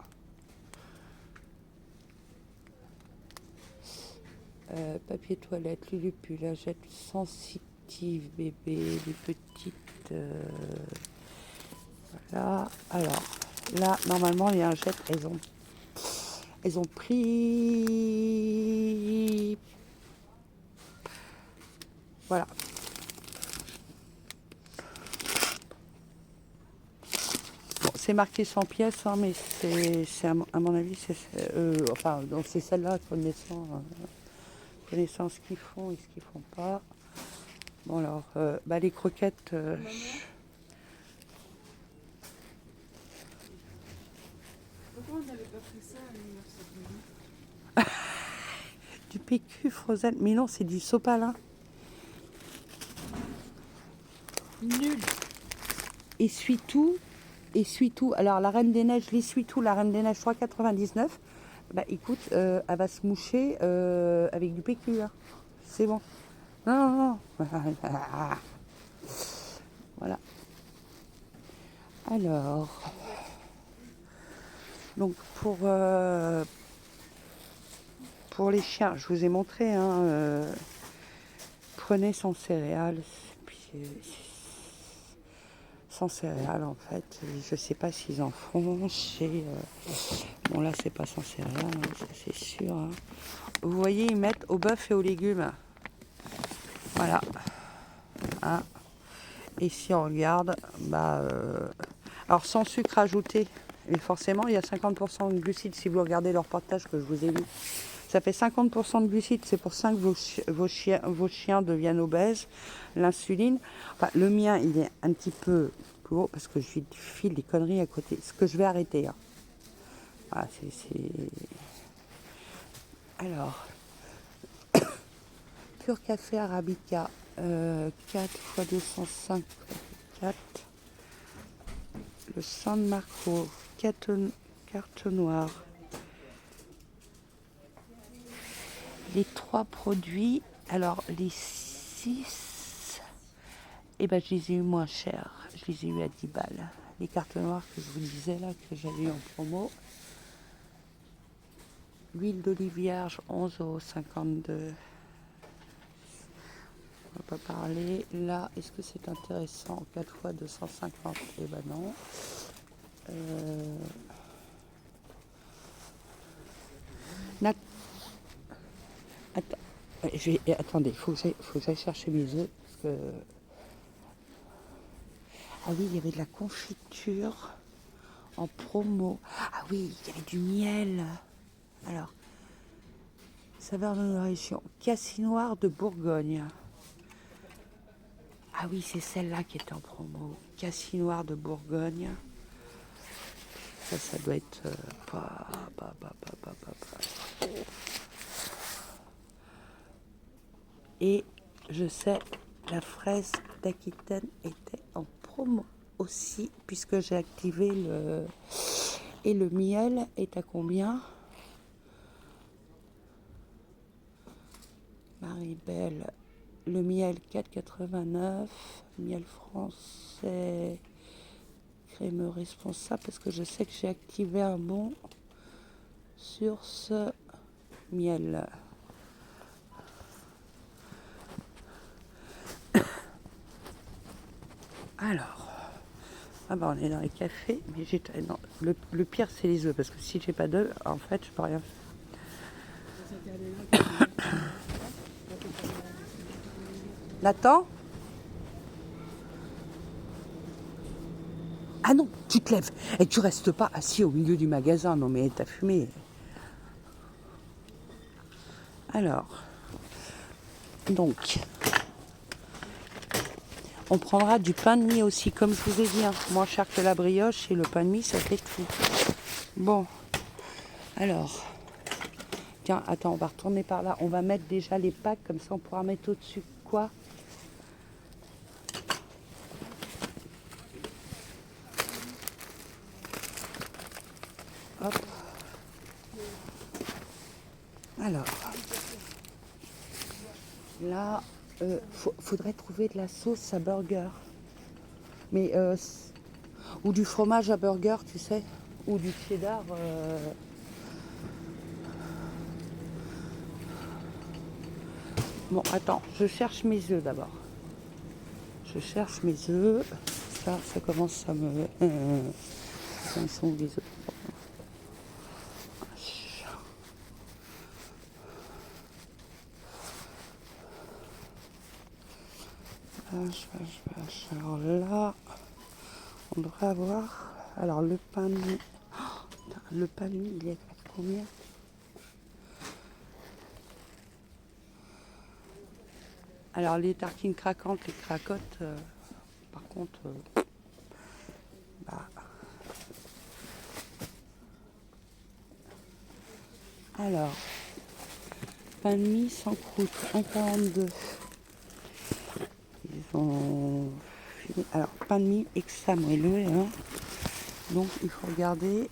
Papier toilette, Lulupu, lingette sensitive bébé, les petites. Voilà. Alors, là, normalement, les lingettes, elles ont pris. Voilà. Bon, c'est marqué 100 pièces, hein, mais c'est à mon avis, enfin, donc c'est celle-là, connaissant ce qu'ils font et ce qu'ils font pas. Bon alors, les croquettes. Pourquoi on n'avait pas fait ça à l'anniversaire de Du PQ Frozen, mais non, c'est du sopalin. Nul. Essuie-tout. Alors la Reine des Neiges, l'essuie-tout, la Reine des Neiges 3,99. Bah écoute, elle va se moucher avec du PQ. Hein. C'est bon. Non. Voilà. Alors, donc pour les chiens, je vous ai montré, hein, prenez sans céréales, sans céréales en fait, je sais pas s'ils en font chez... bon là c'est pas sans céréales, hein, ça c'est sûr. Hein. Vous voyez, ils mettent au bœuf et aux légumes. Voilà. Hein. Et si on regarde, alors sans sucre ajouté, et forcément il y a 50% de glucides si vous regardez le reportage que je vous ai mis Ça fait 50% de glucides, c'est pour ça que vos chiens deviennent obèses. L'insuline, enfin, le mien, il est un petit peu plus haut parce que je lui file des conneries à côté. Ce que je vais arrêter. Hein. Ah, Alors, pur café arabica, 4 x 254. Le San Marco, carte noire. Les 3 produits, alors les 6, eh ben, je les ai eu moins chers. Je les ai eu à 10 balles. Les cartes noires que je vous disais là, que j'avais eu en promo. L'huile d'olive vierge, 11,52 €. On va pas parler. Là, est-ce que c'est intéressant? 4 x 250, eh ben non. Attends, attendez, faut que j'aille chercher mes œufs. Parce que... Ah oui, il y avait de la confiture en promo. Ah oui, il y avait du miel. Alors, saveur de nourrition. Cassinoire de Bourgogne. Ah oui, c'est celle-là qui est en promo. Cassinoire de Bourgogne. Ça doit être... Et je sais, la fraise d'Aquitaine était en promo aussi, puisque j'ai activé le... Et le miel est à combien? Maribel, le miel 4,89, miel français, crémeux responsable, parce que je sais que j'ai activé un bon sur ce miel. Alors, ah bah on est dans les cafés, mais non, le pire c'est les œufs, parce que si j'ai pas d'œufs, en fait je peux rien faire. Nathan? Ah non, tu te lèves et tu restes pas assis au milieu du magasin. Non mais t'as fumé. Alors, donc, on prendra du pain de mie aussi, comme je vous ai dit, hein, moins cher que la brioche, et le pain de mie ça fait tout. Bon, alors, tiens, attends, on va retourner par là. On va mettre déjà les packs, comme ça on pourra mettre au-dessus quoi? Hop. Alors, là, faudrait trouver de la sauce à burger. Mais, ou du fromage à burger, tu sais, ou du cheddar. Bon, attends, je cherche mes œufs d'abord. Je cherche mes œufs. Ça commence à me... Ils sont où les œufs? Alors là, on devrait avoir... Alors le pain de mie... Oh, le pain de mie, il est à combien? Alors les tartines craquantes, les cracottes, par contre... bah... Alors, pain de mie sans croûte, 1,42. Ils ont fini. Alors, pain de mie extra moelleux, hein. Donc, il faut regarder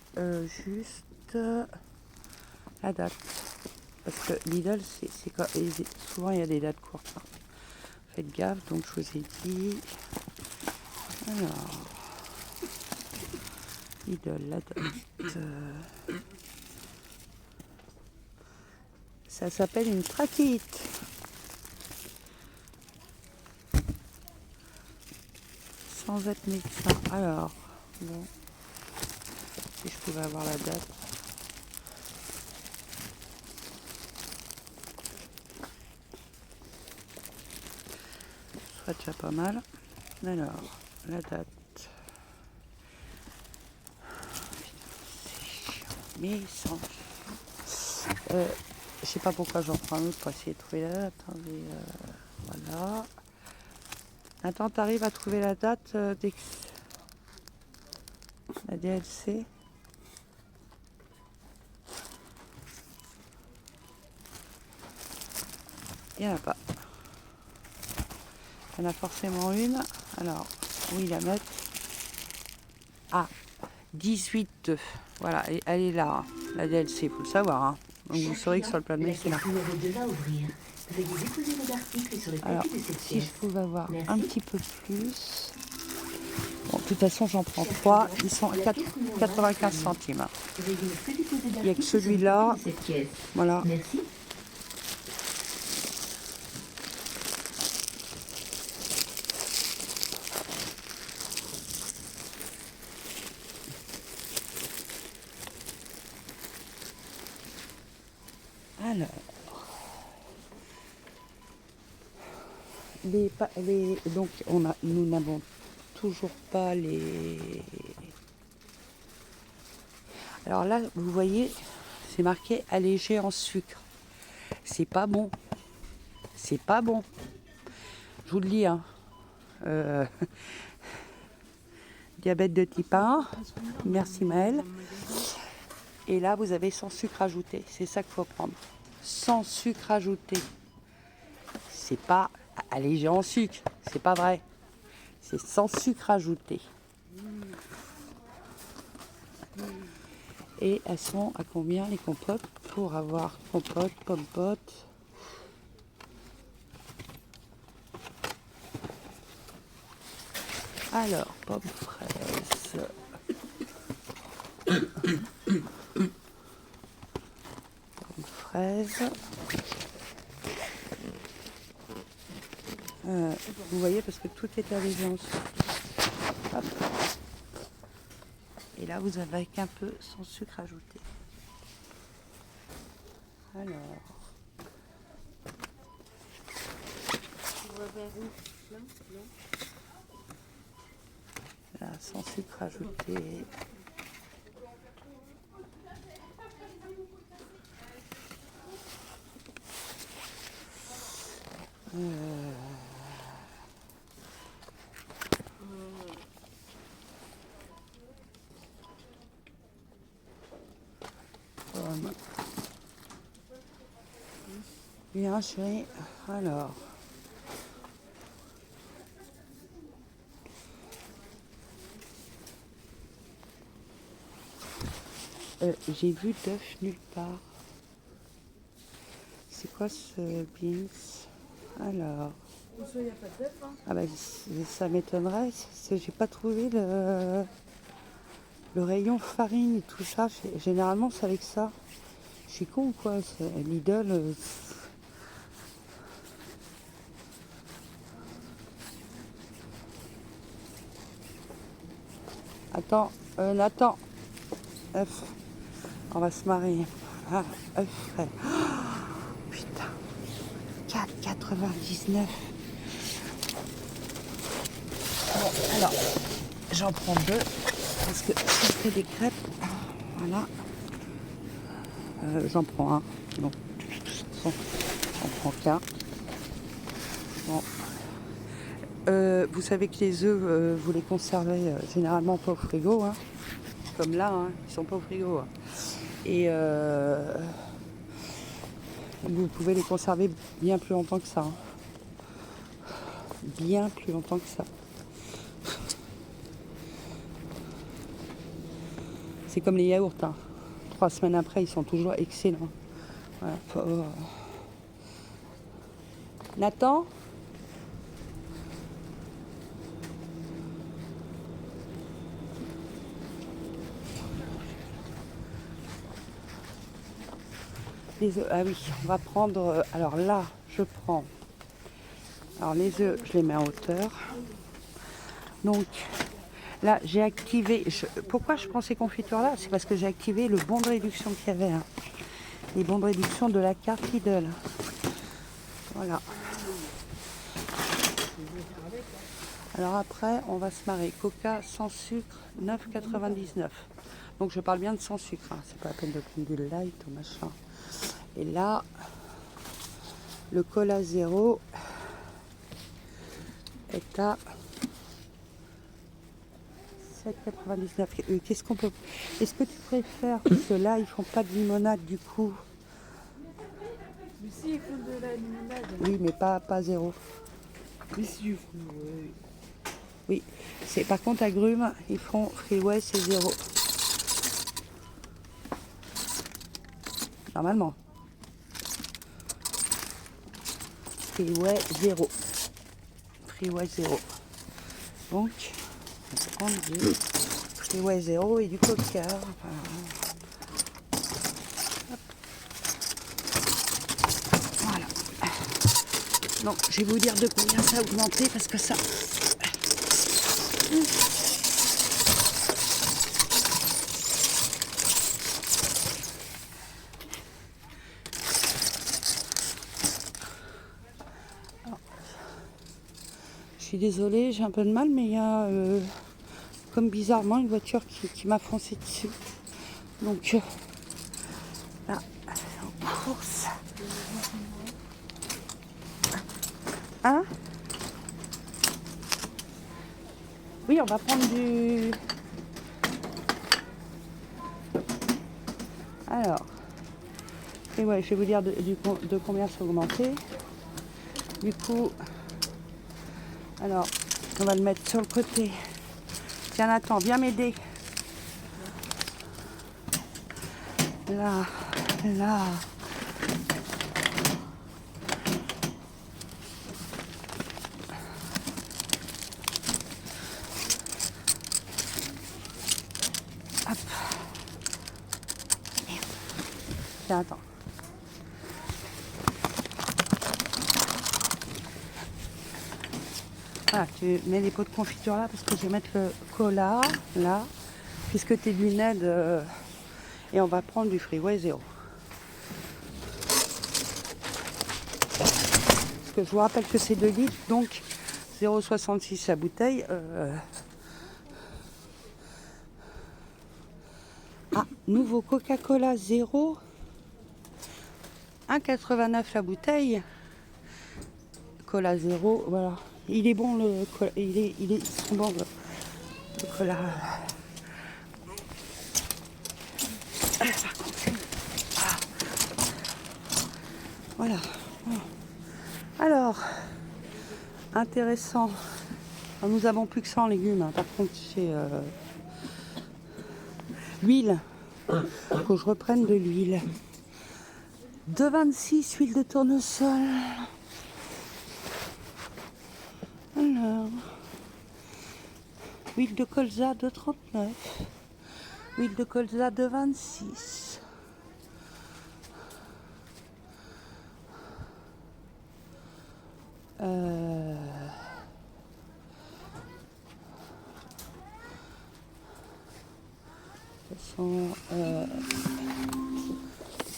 juste la date. Parce que Lidl, souvent il y a des dates courtes. Hein. Faites gaffe, donc je vous ai dit. Alors, Lidl, la date. Ça s'appelle une trachéite. Sans être médecin. Alors, bon. Si je pouvais avoir la date. Ce serait déjà pas mal. Alors, la date. Mais sans... je sais pas pourquoi j'en prends un autre pour essayer de trouver la date. Attendez, voilà. Attends, t'arrives à trouver la date la DLC? Il n'y en a pas. Il y en a forcément une. Alors, où ils la mettent? Ah, 18. Voilà, et elle est là, hein, la DLC, il faut le savoir. Hein. Donc vous saurez que sur le plan de c'est là. Alors, si je pouvais avoir un petit peu plus. Bon, de toute façon, j'en prends 3. Ils sont à 95 centimes. Hein. Il n'y a que celui-là. Voilà. Merci. Alors, donc nous n'avons toujours pas les. Alors là, vous voyez, c'est marqué allégé en sucre. C'est pas bon. C'est pas bon. Je vous le dis, hein. Diabète de type 1. Merci Maëlle. Et là, vous avez sans sucre ajouté. C'est ça qu'il faut prendre. Sans sucre ajouté. C'est pas allégé en sucre. C'est pas vrai. C'est sans sucre ajouté. Et elles sont à combien les compotes? Pour avoir compote, pompote. Alors, pommes fraises. Pommes fraises. Vous voyez, parce que tout est allégé en sucre. Hop. Et là, vous avez un peu sans sucre ajouté. Alors. Là, sans sucre ajouté. Bien, chérie. Alors. J'ai vu d'œuf nulle part. C'est quoi ce beans? Alors. Il n'y a pas d'œuf, hein. Ah bah, ça m'étonnerait. J'ai pas trouvé le rayon farine et tout ça. Généralement, c'est avec ça. Je suis con ou quoi? Lidl. Attends, Nathan. Œuf. On va se marrer. Ah, œuf frais. Oh, putain. 4,99. Bon, alors, j'en prends 2. Parce que si je fais des crêpes, voilà. J'en prends 1. Donc, de toute façon, j'en prends qu'un. Bon. Vous savez que les œufs, vous les conservez généralement pas au frigo. Hein. Comme là, hein, ils sont pas au frigo. Hein. Et vous pouvez les conserver bien plus longtemps que ça. Hein. Bien plus longtemps que ça. C'est comme les yaourts. Hein. 3 semaines après, ils sont toujours excellents. Voilà. Nathan ? Les œufs, ah oui, on va prendre. Alors là, je prends. Alors les œufs, je les mets en hauteur. Donc là, j'ai activé. Pourquoi je prends ces confitures-là? C'est parce que j'ai activé le bon de réduction qu'il y avait. Hein. Les bons de réduction de la carte Lidl. Voilà. Alors après, on va se marrer. Coca sans sucre, 9,99. Donc je parle bien de sans sucre. Hein. C'est pas la peine de prendre du light ou machin. Et là, le cola zéro est à 7,99. Qu'est-ce qu'on peut... Est-ce que tu préfères, parce que là, ils font pas de limonade du coup. Mais si, ils font de la limonade. Oui, mais pas zéro. Mais si, ils font, ouais. Oui, c'est par contre agrumes, ils font Freeway, c'est zéro. Normalement. Freeway zéro. Freeway zéro. Donc, on va prendre du Freeway zéro et du Coca. Voilà. Voilà. Donc, je vais vous dire de combien ça a augmenté parce que ça... Je suis désolée, j'ai un peu de mal, mais il y a comme bizarrement une voiture qui m'a foncé dessus. Donc là, en course. Hein? Oui, on va prendre du... Alors, et ouais, je vais vous dire de combien ça a augmenté. Du coup, alors, on va le mettre sur le côté. Tiens, Nathan, viens m'aider. Là, là. Hop. Merde. Tiens, attends. Voilà, tu mets les pots de confiture là parce que je vais mettre le cola là, puisque tu es du NED et on va prendre du Freeway zéro. Parce que je vous rappelle que c'est 2 litres, donc 0,66 la bouteille. Ah, nouveau Coca-Cola zéro, 1,89 la bouteille. Cola zéro, voilà. Il est bon le cola, ils sont bons le cola. Par contre, voilà. Alors, intéressant. Alors, nous avons plus que 100 légumes. Hein. Par contre, c'est l'huile. Il faut que je reprenne de l'huile. 2,26 huile de tournesol. Alors, huile de colza 2,39. Huile de colza 2,26.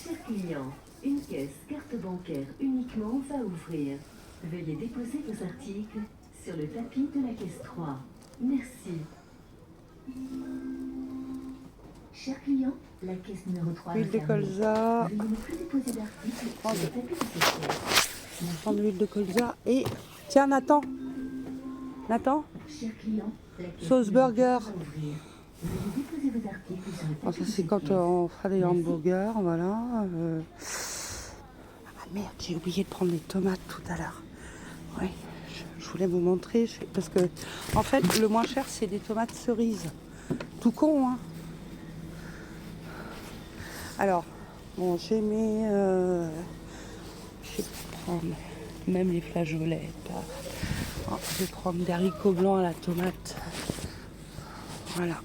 Chers clients, une caisse carte bancaire uniquement va ouvrir. Veuillez déposer vos articles sur le tapis de la caisse 3. Merci. Chers clients, la caisse numéro 3 Huile de est fermée. colza. Veuillez ne plus déposer d'articles sur le tapis de cette caisse. On va prendre l'huile de colza et... Tiens, Nathan. Nathan, Chers clients, la caisse sauce numéro burger. 4 va ouvrir. Veuillez déposer vos articles sur le Bon, tapis ça de c'est cette quand caisse. on fera des hamburgers, voilà. Ah merde, j'ai oublié de prendre les tomates tout à l'heure. Oui, je voulais vous montrer, parce que en fait le moins cher c'est des tomates cerises. Tout con, hein. Alors, bon, j'ai mis... je vais prendre même les flageolets. Oh, je vais prendre des haricots blancs à la tomate. Voilà.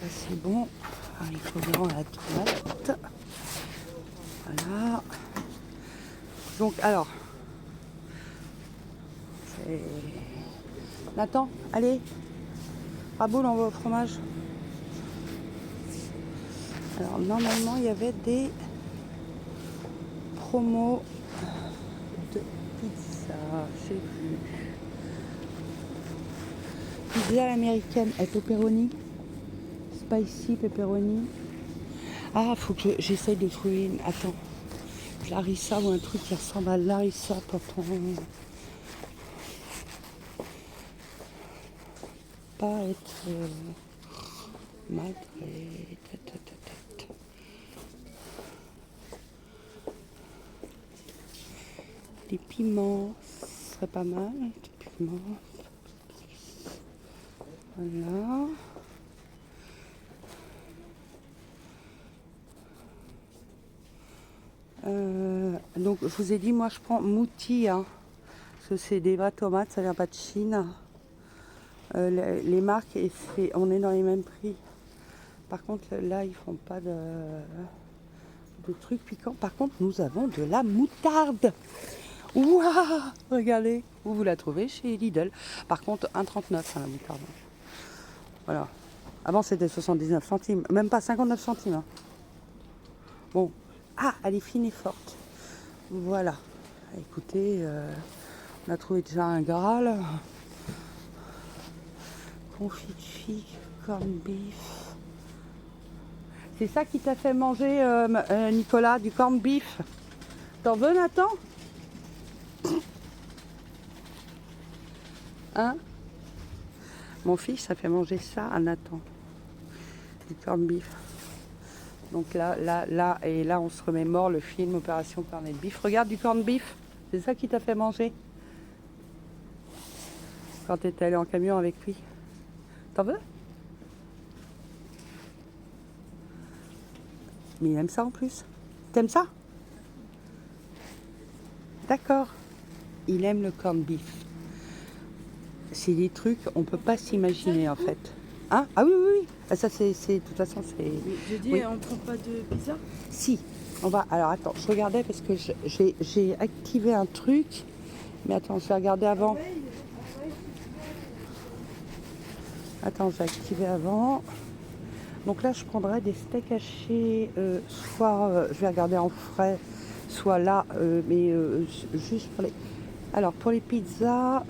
Ça c'est bon. Haricots blancs à la tomate. Voilà. Donc, alors... Nathan, allez. Raboul, on va au fromage. Alors, normalement, il y avait des promos de pizza. Je sais plus. Pizza à l'américaine et pepperoni. Spicy pepperoni. Ah, faut que j'essaye de trouver une... Attends. Larissa ou un truc qui ressemble à Larissa pour ton... Pas être... malgré... Des piments, ce serait pas mal. Des piments. Voilà. Donc je vous ai dit, moi je prends Mouti, hein, parce que c'est des vraies tomates, ça vient pas de Chine. Les marques, et on est dans les mêmes prix. Par contre là ils font pas de trucs piquants. Par contre nous avons de la moutarde. Waouh, regardez, vous la trouvez chez Lidl. Par contre 1,39 hein, la moutarde. Voilà. Avant c'était 79 centimes, même pas 59 centimes. Hein. Bon. Ah, elle est fine et forte. Voilà. Écoutez, on a trouvé déjà un Graal. Confit de figue, corned beef. C'est ça qui t'a fait manger, Nicolas, du corned beef. T'en veux, Nathan? Hein? Mon fils a fait manger ça à Nathan. Du corned beef. Donc là, et là, on se remémore le film Opération Corned Beef. Regarde du corned beef, c'est ça qui t'a fait manger quand tu étais allé en camion avec lui. T'en veux? Mais il aime ça en plus. T'aimes ça? D'accord. Il aime le corned beef. C'est des trucs, on peut pas s'imaginer en fait. Hein? Ah oui, oui, oui. Ah, ça, c'est, de toute façon, c'est... Je dis, oui. on prend pas de pizza? Si, on va... Alors, attends, je regardais parce que j'ai activé un truc. Mais attends, je vais regarder avant. Attends, j'ai activé avant. Donc là, je prendrais des steaks hachés, soit, je vais regarder en frais, soit là, mais juste pour les... Alors, pour les pizzas,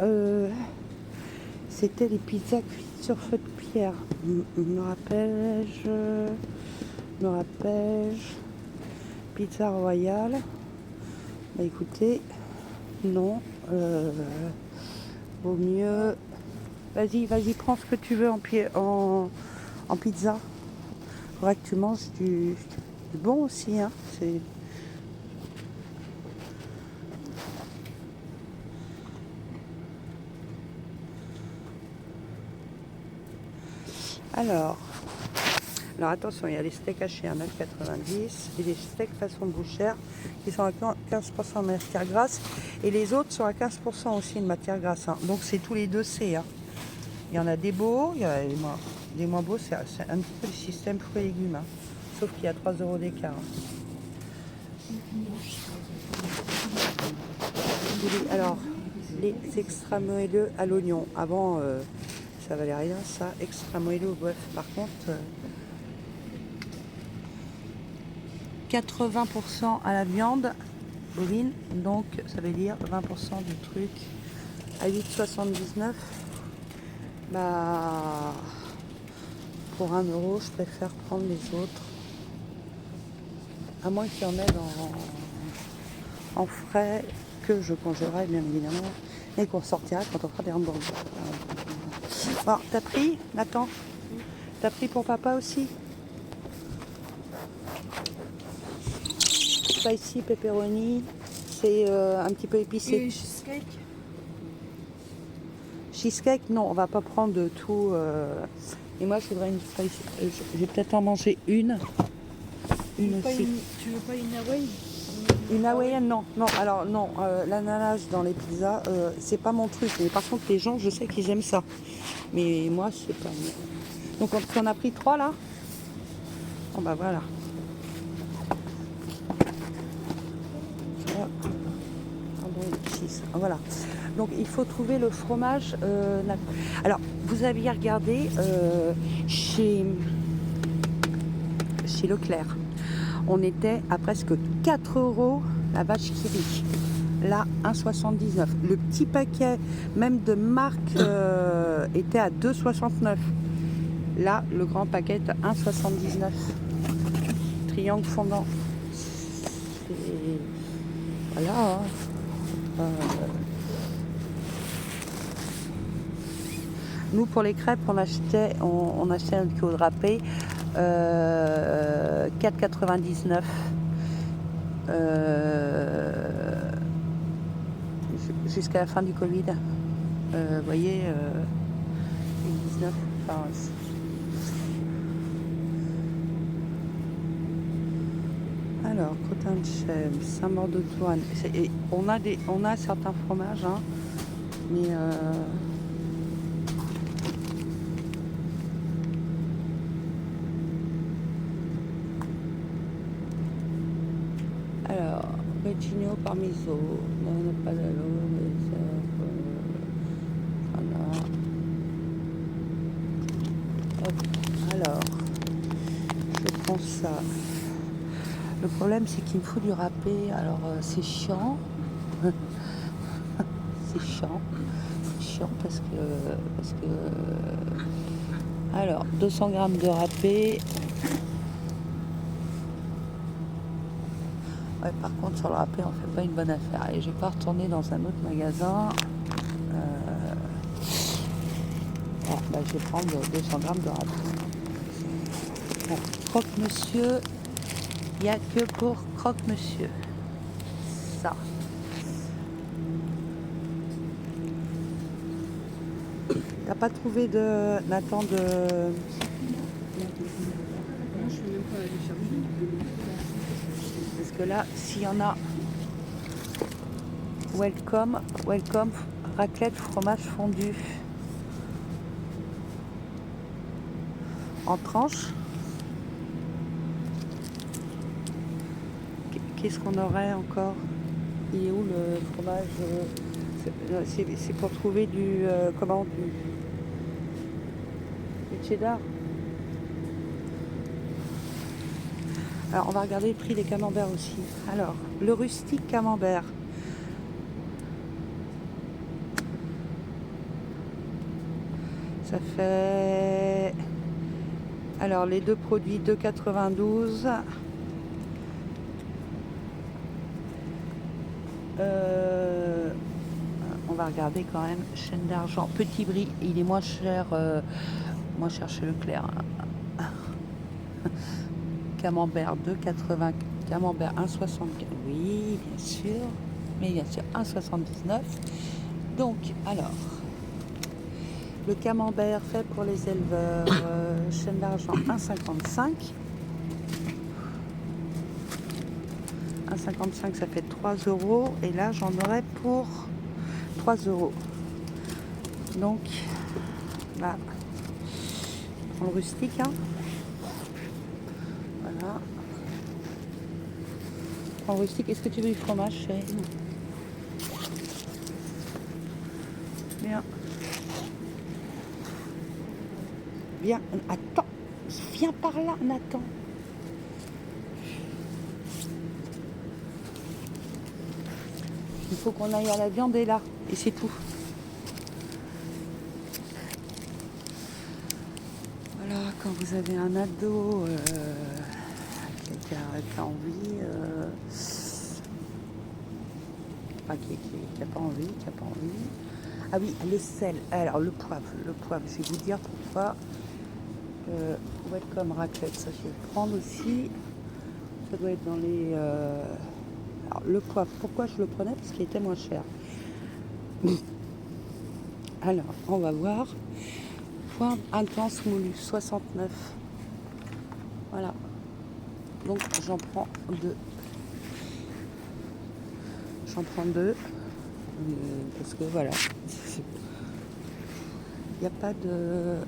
c'était les pizzas cuites sur feu de pierre. Me rappelle-je. Pizza royale. Bah écoutez, non. Vaut mieux. Vas-y, prends ce que tu veux en pizza. Faudrait que tu manges du bon aussi, hein. C'est... Alors attention, il y a les steaks hachés à 9,90 et les steaks façon bouchère qui sont à 15% de matière grasse et les autres sont à 15% aussi de matière grasse. Hein. Donc c'est tous les deux C. Hein. Il y en a des beaux, il y a des moins beaux, c'est un petit peu le système fruits et légumes. Hein. Sauf qu'il y a 3 € d'écart. Hein. Alors, les extra moelleux à l'oignon. Avant, ça valait rien, ça. Extra moelleux au bœuf. Par contre, 80% à la viande bovine. Donc, ça veut dire 20% du truc à 8,79. Bah, pour 1 €, je préfère prendre les autres. À moins qu'il y en ait en frais que je congélerai bien évidemment et qu'on sortira quand on fera des hamburgers. Bon, t'as pris, Nathan? T'as pris pour papa aussi? Spicy pepperoni, c'est un petit peu épicé. Et cheesecake? Cheesecake, non, on va pas prendre de tout. Et moi, je voudrais une spicy. Je vais peut-être en manger une. Une aussi. Tu veux pas une Hawaii? Une hawaïenne, non. Alors non, l'ananas dans les pizzas, c'est pas mon truc. Mais par contre, les gens, je sais qu'ils aiment ça. Mais moi, c'est pas... Donc, on a pris 3 là. Bon, bah voilà. Voilà. Donc, il faut trouver le fromage. Alors, vous aviez regardé chez Leclerc. On était à presque 4 € la vache qui rit. Là, 1,79. Le petit paquet, même de marque, était à 2,69. Là, le grand paquet est à 1,79. triangle fondant. C'est... Voilà. Hein. Nous, pour les crêpes, on achetait un kilo de râpé 4,99. Jusqu'à la fin du Covid. Vous voyez, 19. Enfin, alors, crottin de chèvre, Saint-Maur de Toine. On a certains fromages, hein, mais alors, Reggino Parmiso, non, pas d'alo, mais voilà. Hop, alors, je prends ça. Le problème, c'est qu'il me faut du râpé, alors c'est chiant. C'est chiant parce que alors 200 grammes de râpé. Ouais, par contre sur le râpé on fait pas une bonne affaire et je vais pas retourner dans un autre magasin. Je vais prendre 200 grammes de râpé. Bon, croque-monsieur, il n'y a que pour croque-monsieur. Ça. T'as pas trouvé de Nathan de... Non, je suis même pas allée chercher. Parce que là, s'il y en a... Welcome, raclette, fromage fondu. En tranches. Qu'est-ce qu'on aurait encore? Il est où le fromage? C'est pour trouver du... du cheddar. Alors, on va regarder le prix des camemberts aussi. Alors, le rustique camembert. Ça fait... Alors, les deux produits, 2,92. On va regarder quand même. Chaîne d'argent. Petit Brie, il est moins cher chez Leclerc. Camembert 2,80. Camembert 1,75. Oui, bien sûr. Mais bien sûr, 1,79. Donc, alors... Le camembert fait pour les éleveurs, chaîne d'argent 1,55. 1,55 ça fait 3 €. Et là j'en aurais pour 3 €. Donc là, on prend le rustique. Hein. Voilà. On prend le rustique. Est-ce que tu veux du fromage, chérie? Non. Bien. Viens, attends, viens par là, Nathan. Il faut qu'on aille à la viande et là, et c'est tout. Voilà, quand vous avez un ado qui a envie, enfin qui n'a pas envie, Ah oui, le sel. Alors le poivre, je vais vous dire pourquoi. Welcome raclette, ça je vais le prendre aussi. Ça doit être dans les... Alors le poivre, pourquoi je le prenais? Parce qu'il était moins cher. Alors, on va voir. Poivre intense moulu, 69. Voilà. Donc j'en prends 2. Parce que voilà. Il n'y a pas de...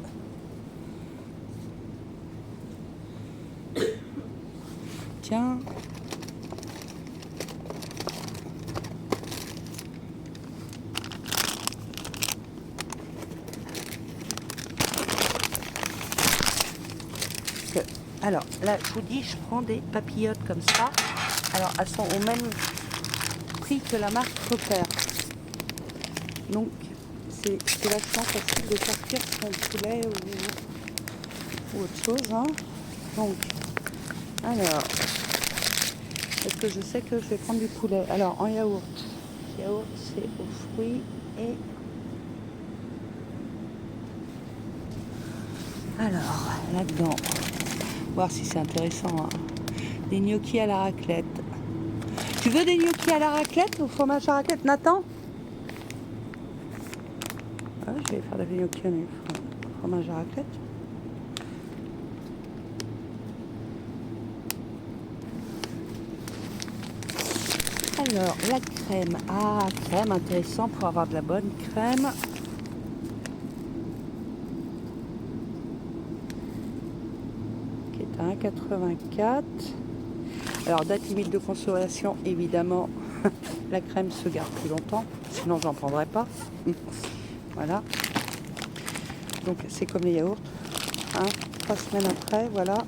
Tiens. Alors là, je vous dis, je prends des papillotes comme ça. Alors, elles sont au même prix que la marque Repère. Donc, c'est vachement facile de sortir son poulet ou autre chose. Hein. Donc, Alors, est-ce que je sais que je vais prendre du poulet? Alors, en yaourt. Yaourt, c'est aux fruits et... Alors, là-dedans, voir si c'est intéressant. Hein. Des gnocchis à la raclette. Tu veux des gnocchis à la raclette ou fromage à raclette, Nathan? Ah, je vais faire des gnocchis au fromage à raclette. Alors, la crème. Ah, crème, intéressant pour avoir de la bonne crème. Qui est à 1,84. Alors, date limite de consommation, évidemment, la crème se garde plus longtemps. Sinon, j'en prendrais pas. Voilà. Donc, c'est comme les yaourts. Hein, 3 semaines après, voilà.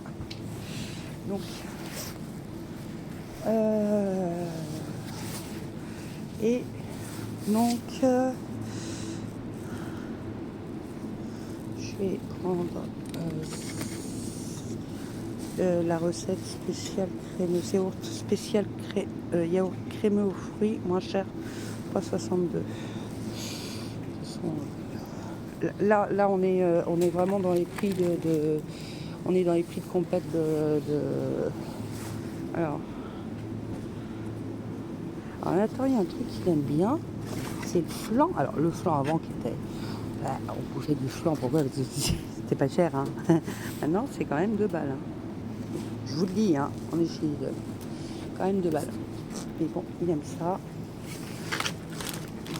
Donc, et donc, je vais prendre la recette spéciale crémeuse, yaourt spécial yaourt crémeux aux fruits, moins cher, 3,62. Là, on est vraiment dans les prix on est dans les prix de compète alors attends, il y a un truc qu'il aime bien, c'est le flan. Alors le flan avant qui était, on bougeait du flan, pourquoi? Parce que c'était pas cher, hein. Maintenant c'est quand même 2 balles. Hein. Je vous le dis, hein, on est chez Lidl. Quand même 2 balles. Mais bon, il aime ça.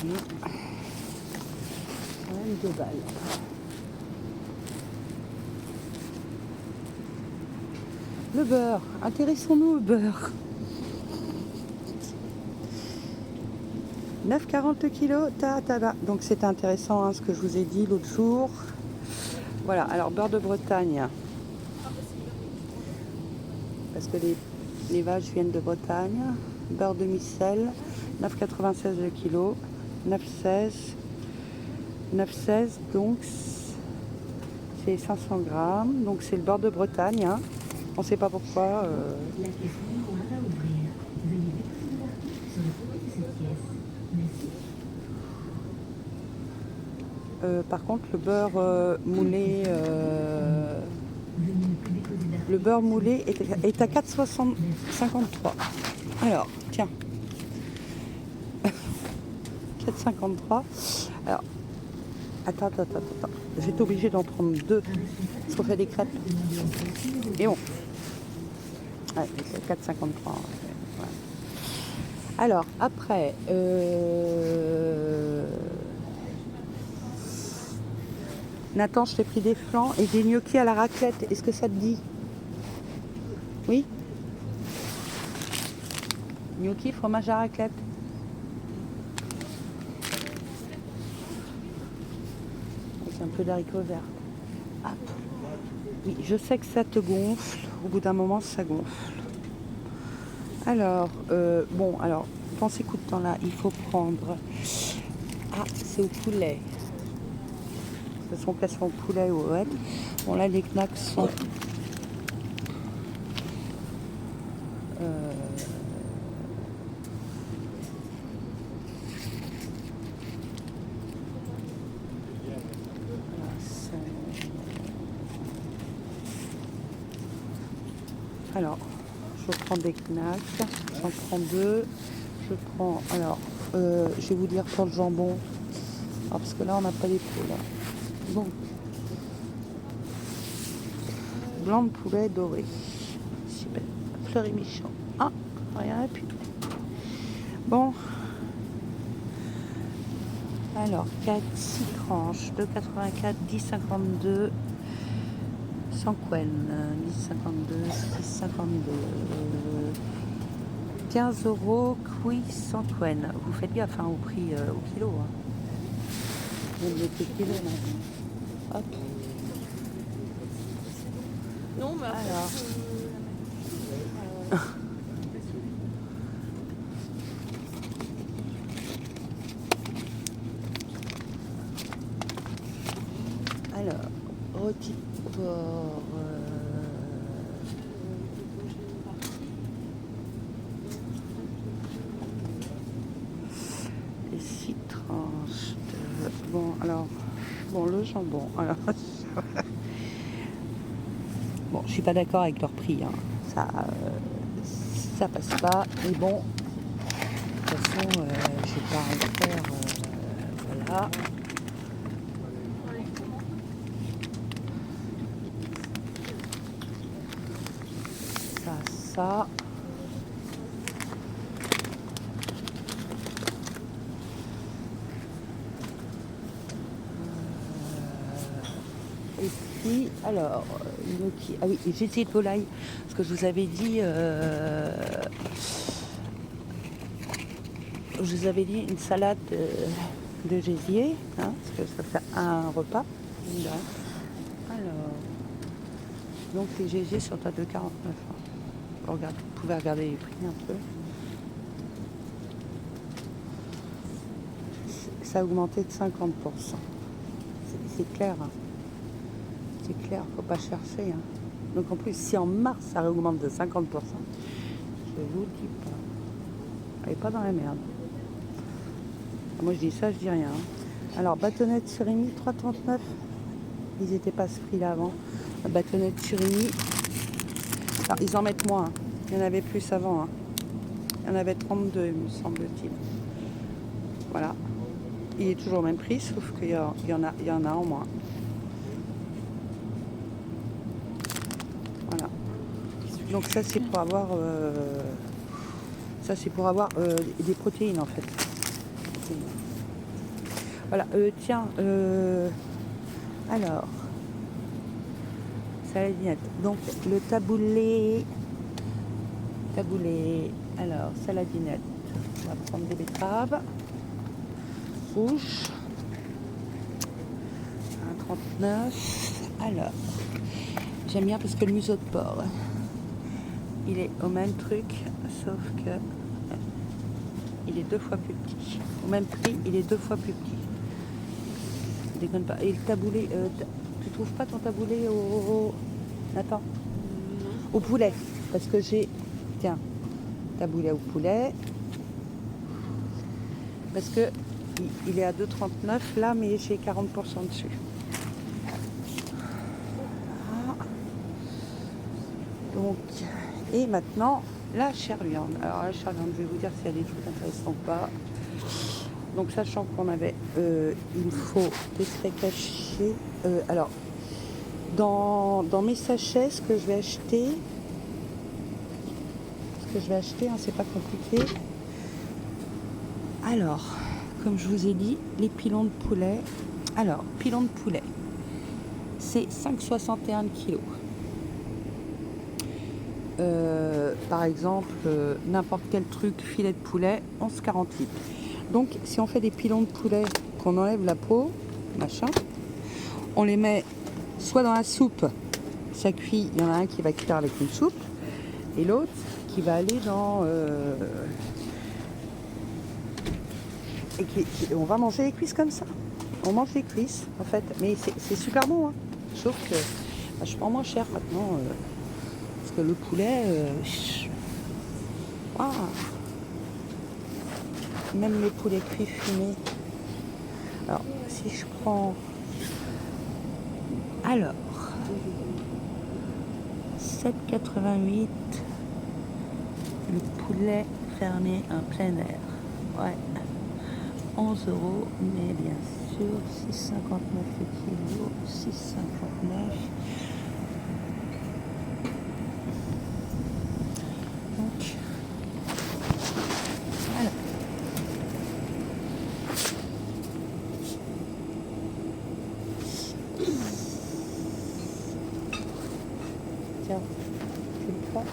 Voilà. Quand même 2 balles. Le beurre, intéressons-nous au beurre. 9,40 le kilo, donc c'est intéressant, hein, ce que je vous ai dit l'autre jour. Voilà, alors beurre de Bretagne. Parce que les vaches viennent de Bretagne. Beurre de Micelle, 9,96 le kilo. 9,16. 9,16, donc c'est 500 grammes. Donc c'est le beurre de Bretagne. Hein. On ne sait pas pourquoi. La caisse numéro 1 va ouvrir. Veuillez déposer l'article sur le côté de cette pièce. Merci. Par contre, le beurre moulé, est à 4,53. Alors, tiens. 4,53. Alors, attends. Je vais être obligée d'en prendre 2. Parce qu'on fait des crêpes. Et bon. Ouais, 4,53. Ouais. Alors, après, Nathan, je t'ai pris des flans et des gnocchis à la raclette. Est-ce que ça te dit? Oui? Gnocchi, fromage à raclette. Avec un peu d'haricots verts. Hop. Oui, je sais que ça te gonfle. Au bout d'un moment, ça gonfle. Alors, dans ces coups de temps-là, il faut prendre... Ah, c'est au poulet. Ce sont placés au poulet ou au ouette. Bon, là, les knacks sont... Alors, je prends des knacks, j'en prends 2. Je prends, je vais vous dire pour le jambon, alors, parce que là on n'a pas d'épaule. Bon, blanc de poulet doré, super, fleury michon. Ah, rien et puis. Bon, alors 6 tranches, 2,84, 10,52. Sans quen, 10,52, 6,52, 15 € cuit sans quen. Vous faites gaffe, hein, au prix au kilo. Hein. Vous le mettez kilo là. Hop. Non, mais après, Alors. Alors, rôti de porc, jambon. Alors, bon, je suis pas d'accord avec leur prix. Hein. Ça passe pas. Mais bon, de toute façon, je vais pas en faire. Voilà. Ça. Et puis, alors, ah oui, j'ai essayé de volaille, parce que je vous avais dit, une salade de gésier, hein, parce que ça fait un repas. Alors, donc les gésiers sont à 2,49 €. Vous pouvez regarder les prix un peu. Ça a augmenté de 50%. C'est clair. Hein. C'est clair, faut pas chercher. Hein. Donc en plus, si en mars ça augmente de 50%, je vous dis pas. Elle n'est pas dans la merde. Moi je dis ça, je dis rien. Hein. Alors, bâtonnette surimi, 3,39 €. Ils n'étaient pas à ce prix-là avant. La bâtonnette surimi. Alors, ils en mettent moins. Hein. Il y en avait plus avant. Hein. Il y en avait 32, me semble-t-il. Voilà. Il est toujours au même prix, sauf qu'il y en a en moins. Voilà. Donc ça c'est pour avoir des protéines en fait. Voilà. Tiens. Alors. Saladinette. Donc le taboulé. Alors saladinette. On va prendre des betteraves. Rouge 1,39 €. Alors, j'aime bien parce que le museau de porc, il est au même truc, sauf que il est 2 fois plus petit. Au même prix, il est 2 fois plus petit. Je déconne pas. Et le taboulé, tu trouves pas ton taboulé au... Attends. Au poulet. Parce que j'ai... Tiens, taboulé au poulet. Parce que il est à 2,39 € là, mais j'ai 40% dessus. Voilà. Donc, et maintenant, la chair viande. Alors la chair viande, je vais vous dire s'il y a des trucs intéressants ou pas. Donc sachant qu'on avait, il me faut des steaks hachés. Alors, dans mes sachets, ce que je vais acheter, hein, c'est pas compliqué. Alors, comme je vous ai dit, les pilons de poulet. Alors, pilon de poulet, c'est 5,61 € le kilo. Par exemple, n'importe quel truc, filet de poulet, 11,48 €. Donc, si on fait des pilons de poulet, qu'on enlève la peau, machin, on les met soit dans la soupe, ça cuit, il y en a un qui va cuire avec une soupe, et l'autre qui va aller dans... et on va manger les cuisses comme ça. On mange les cuisses, en fait. Mais c'est super bon, hein. Sauf que je prends moins cher maintenant. Parce que le poulet... wow. Même les poulets cuits fumés. Alors, si je prends... Alors... 7,88 € le poulet fermé en plein air. Ouais. 11 €, mais bien sûr, 6,59 € le kilo, 6,59 €. Donc, voilà. Tiens, tu le prends.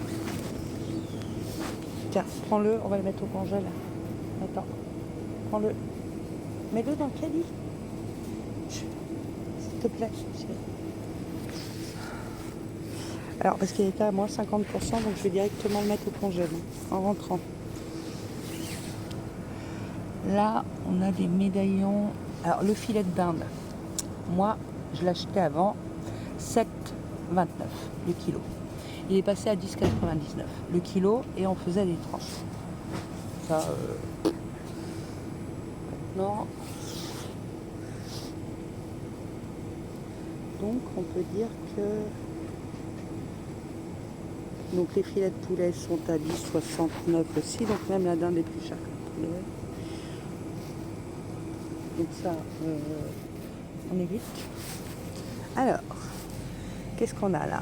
Tiens, prends-le, on va le mettre au congèle. Attends, prends-le. Mets-le dans le caddie. S'il te plaît. Alors, parce qu'il était à moins 50%, donc je vais directement le mettre au congèle en rentrant. Là, on a des médaillons. Alors, le filet de dinde, moi, je l'achetais avant 7,29 € le kilo. Il est passé à 10,99 € le kilo et on faisait des tranches. Ça, maintenant, Donc on peut dire que donc les filets de poulet sont à 10,69 aussi, donc même la dinde est plus chère que le poulet. Donc ça, on évite. Alors, qu'est-ce qu'on a là?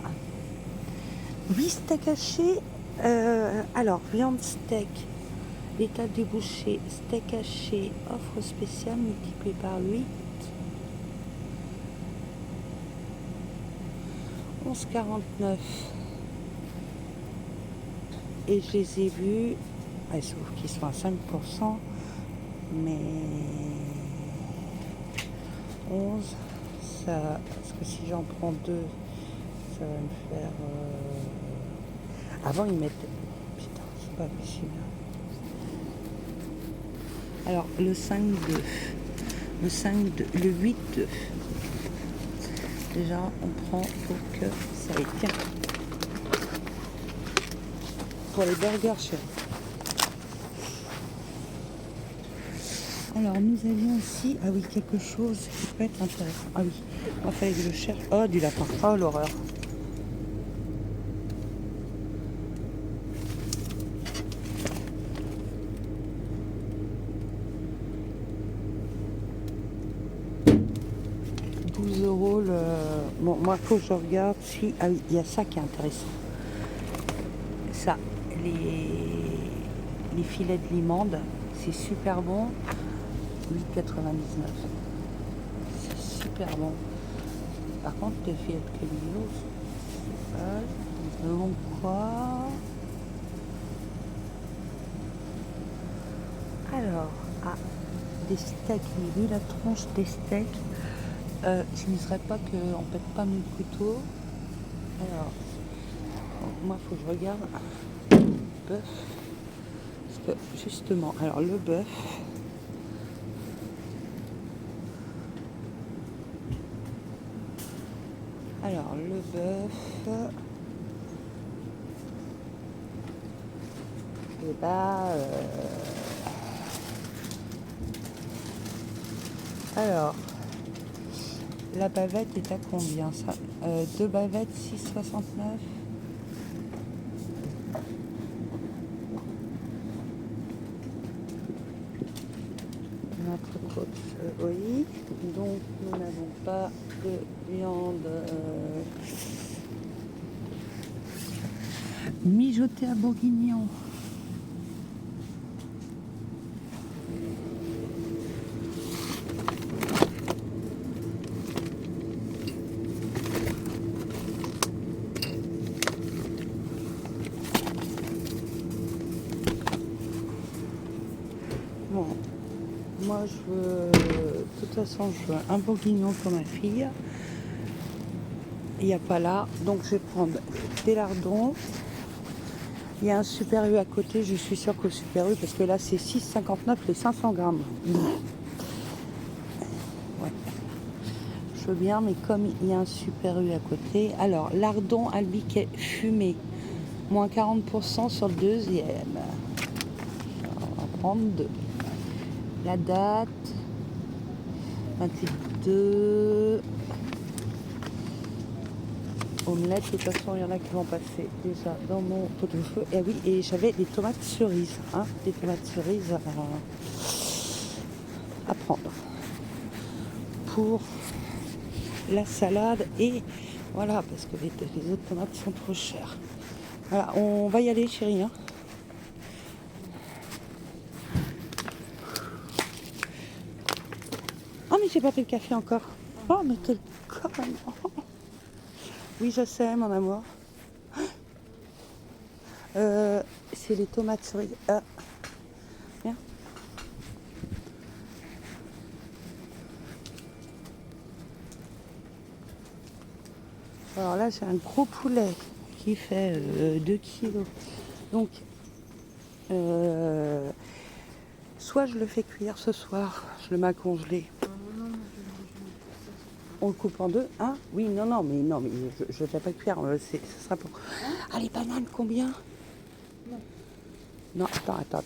8 steaks hachés. Alors, viande steak, l'état du boucher, steak haché, offre spéciale multipliée par 8. 11,49. Et je les ai vus, sauf qu'ils sont à 5%, mais 11, ça, parce que si j'en prends 2, ça va me faire... Avant ils mettaient... Putain, c'est pas possible. Alors le 5,2, le 5,2, le 8,2. Déjà on prend pour que ça aille. Tiens. Pour les burgers chéris. Alors nous avions aussi, ah oui, quelque chose qui peut être intéressant. Ah oui, il fallait que je cherche. Oh, du lapin. Oh, l'horreur. €12 le... Bon, moi, il faut que je regarde si... Ah oui, il y a ça qui est intéressant. Ça, les filets de limande, c'est super bon. 8,99. C'est super bon. Par contre, les filets de cabillaud, c'est bon quoi. Alors, des steaks, j'ai vu la tronche des steaks. Je ne dirais pas qu'on pète pas mon couteau. Alors, moi, il faut que je regarde bœuf. Parce que, justement, alors le bœuf, et bah, alors, la bavette est à combien ça? 2 bavettes, 6,69. Notre côte, oui. Donc, nous n'avons pas de viande mijotée à bourguignon. Bon, moi je veux, de toute façon je veux un bourguignon pour ma fille. Il n'y a pas là, donc je vais prendre des lardons. Il y a un Super U à côté, je suis sûre qu'au Super U, parce que là c'est 6,59 les 500 grammes. Ouais. Je veux bien, mais comme il y a un Super U à côté. Alors, lardon albiquet fumé, moins 40% sur le deuxième. Alors, on va prendre 2. La date, 22. Omelette, de toute façon, il y en a qui vont passer déjà dans mon pot de feu. Et oui, et j'avais des tomates cerises, des tomates cerises à prendre pour la salade. Et voilà, parce que les autres tomates sont trop chères. Voilà, on va y aller, chérie. Oh, mais j'ai pas fait le café encore. Oh, mais quel conne. Oui, je sais, mon amour. C'est les tomates cerises. Viens. Alors là, j'ai un gros poulet qui fait 2 kilos. Donc, soit je le fais cuire ce soir, je le mets à congeler. On le coupe en 2, hein? Oui, non, mais je ne fais pas cuire, ce sera pour... Ah, les bananes, combien? Non, attends.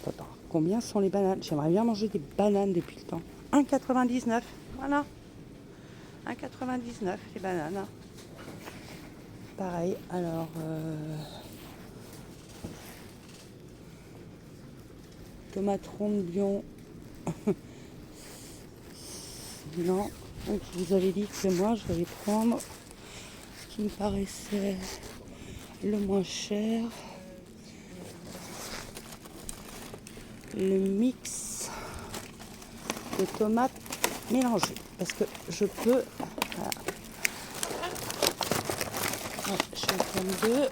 Combien sont les bananes? J'aimerais bien manger des bananes depuis le temps. 1,99, voilà. 1,99 les bananes. Pareil, alors tomates rondes Lyon. Non, donc je vous avais dit que moi je vais prendre ce qui me paraissait le moins cher. Le mix de tomates mélangées. Parce que je peux. Voilà. Ouais, je vais prendre deux.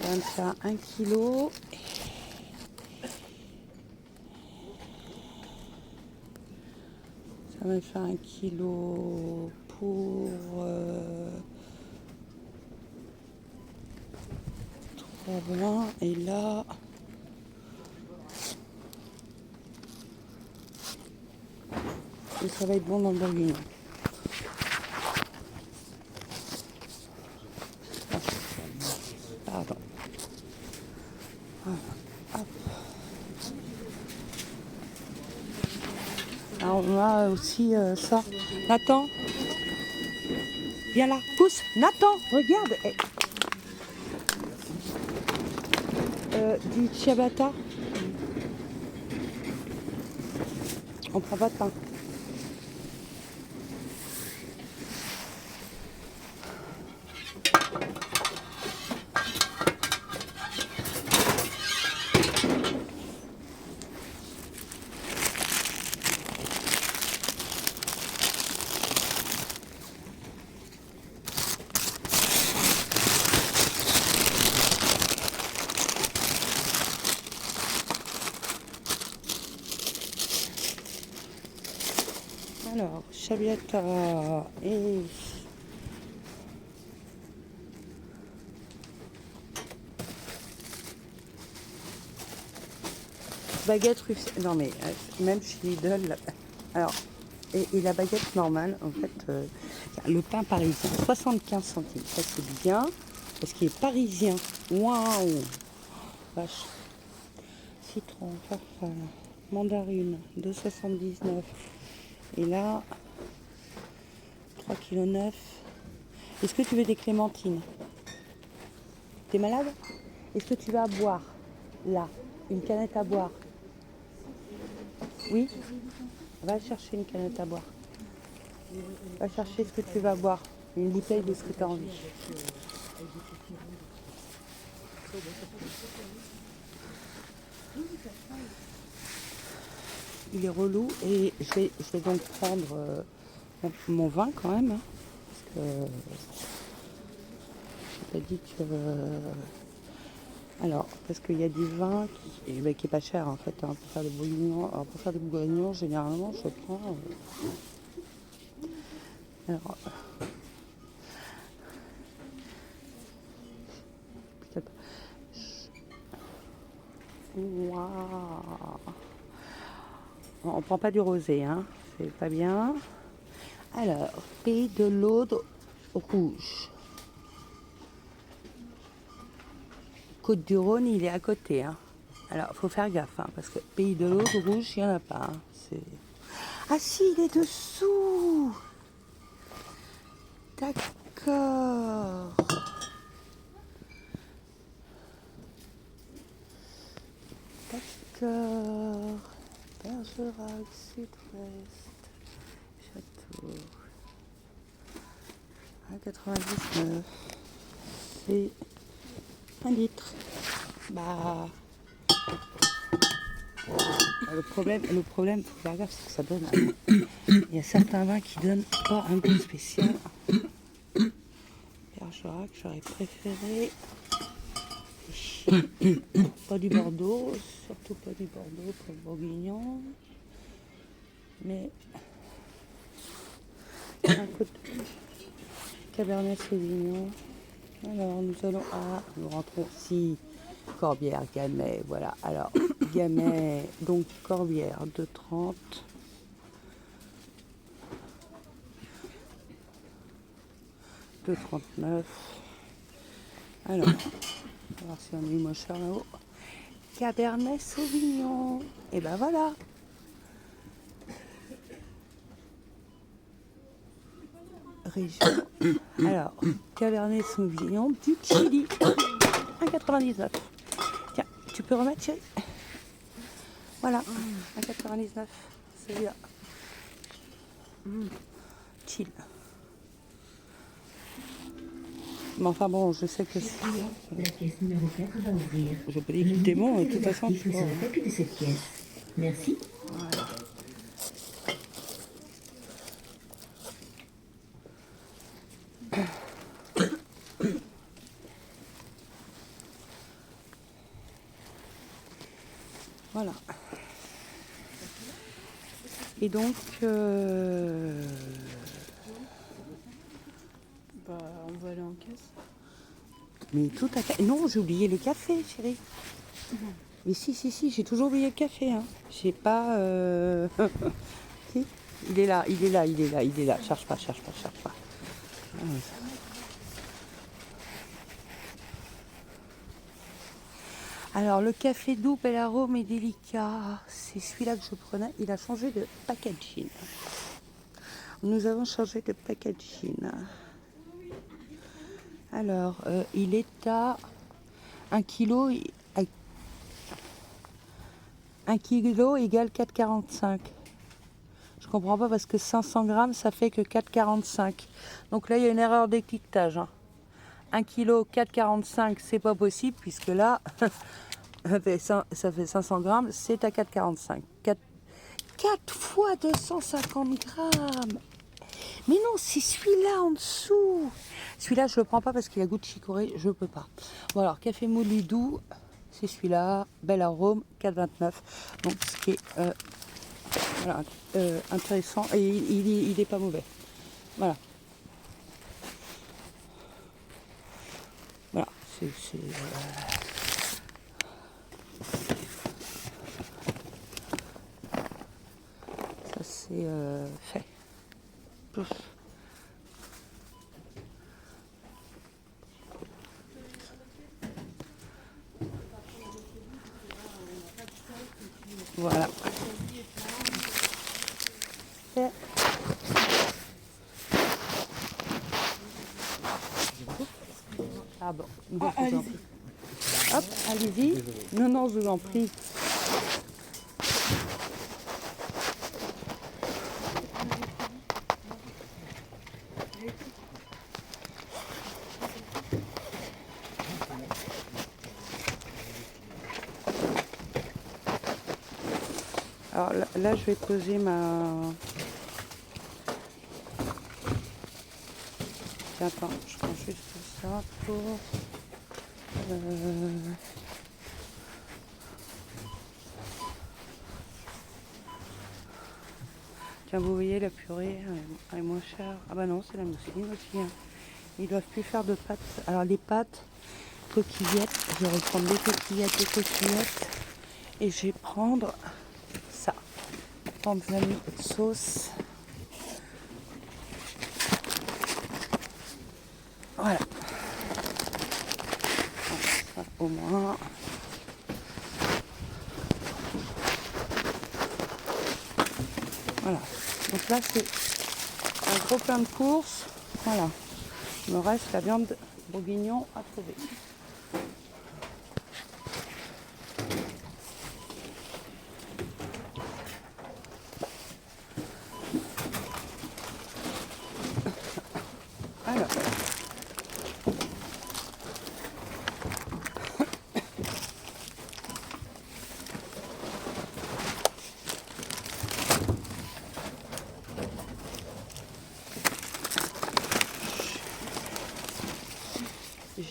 Ça va me faire 1 kilo. Ça va me faire 1 kilo pour 3,20. Et là. Et ça va être bon dans le bourguignon. Pardon. Voilà. Hop. Alors on a aussi ça. Nathan, viens là, pousse. Nathan, regarde. Du ciabatta. On prend pas de pain. Alors, ciabatta et baguette russe. Non mais même chez Lidl. Alors, et la baguette normale, en fait, le pain parisien, 75 centimes. Ça c'est bien, parce qu'il est parisien. Waouh! Vache. Citron, farfalle, mandarine, 2,79 €. Et là, 3,9 kg. Est-ce que tu veux des clémentines? T'es malade? Est-ce que tu vas boire? Là, une canette à boire? Oui? Va chercher une canette à boire. Va chercher ce que tu vas boire. Une bouteille de ce que tu as envie. Il est relou et je vais donc prendre mon vin quand même. Hein, parce que j'ai pas dit que... alors, parce qu'il y a du vin qui est pas cher en fait. Hein, pour faire des bouillons. Alors, pour faire des bouillons, généralement, je prends... alors... Waouh. On prend pas du rosé, hein, c'est pas bien. Alors, Pays de l'Aude rouge. Côte-du-Rhône, il est à côté. Hein. Alors, il faut faire gaffe, hein, parce que Pays de l'Aude rouge, il n'y en a pas. Hein. Ah si, il est dessous. D'accord. D'accord. Bergerac, Sud-Ouest, Château. 1,99 €. C'est 1 litre. Bah. Le problème, faut faire gaffe, c'est que ça donne. Il y a certains vins qui donnent pas un goût spécial. Bergerac, j'aurais préféré. Pas du Bordeaux, surtout pas du Bordeaux pour le bourguignon. Mais un côté Cabernet Sauvignon. Alors nous rentrons ici. Corbière, Gamay, voilà. Alors, Gamay, donc Corbière, 2,30 €. 2,39 €. Alors, on va voir si on est moins cher là-haut. Cabernet Sauvignon. Et ben voilà. région. Alors, Cabernet Sauvignon du Chili. 1,99. Tiens, tu peux remettre, chérie? Voilà, 1,99. Celui-là. Chill. Mais enfin bon, je sais que c'est... La caisse numéro 4 va ouvrir. Je peux dire que t'es bon, et de toute façon, L'article sur le tapis de cette caisse. Merci. Voilà. Et donc, Bah, on va aller en caisse. mais tout à... Non, j'ai oublié le café, chérie. Mais si, j'ai toujours oublié le café. Hein. J'ai pas... Si, il est là. Cherche pas. Alors, le café doux, bel arôme et délicat, c'est celui-là que je prenais. Il a changé de packaging. Nous avons changé de packaging. Alors, il est à 1 kg. 1 kg égale 4,45. Je comprends pas parce que 500 grammes, ça fait que 4,45. Donc là, il y a une erreur d'étiquetage. 1 kg, 4,45, c'est pas possible puisque là, ça fait 500 grammes, c'est à 4,45. 4 fois 250 grammes. Mais non, c'est celui-là en dessous. Celui-là, je le prends pas parce qu'il a goût de chicorée, je peux pas. Bon alors, café moulu doux, c'est celui-là, bel arôme, 4,29. Donc ce qui est voilà, intéressant et il est pas mauvais. Voilà. Voilà, ça c'est fait. Pouf. Voilà. Fait. Ah bon, allez-y. Hop, allez-y. Non, je vous en prie. Alors là, je vais poser ma... Attends, je prends juste ça pour... Tiens, vous voyez, la purée elle est moins chère. Ah bah non, c'est la mousseline aussi. Hein. Ils doivent plus faire de pâtes. Alors les pâtes, coquillettes, je vais reprendre les coquillettes. Et je vais prendre ça. Panzani sauce. Voilà. Ça, au moins. Voilà. Donc là, c'est un gros plein de courses. Voilà. Il me reste la viande bourguignon à trouver. Alors.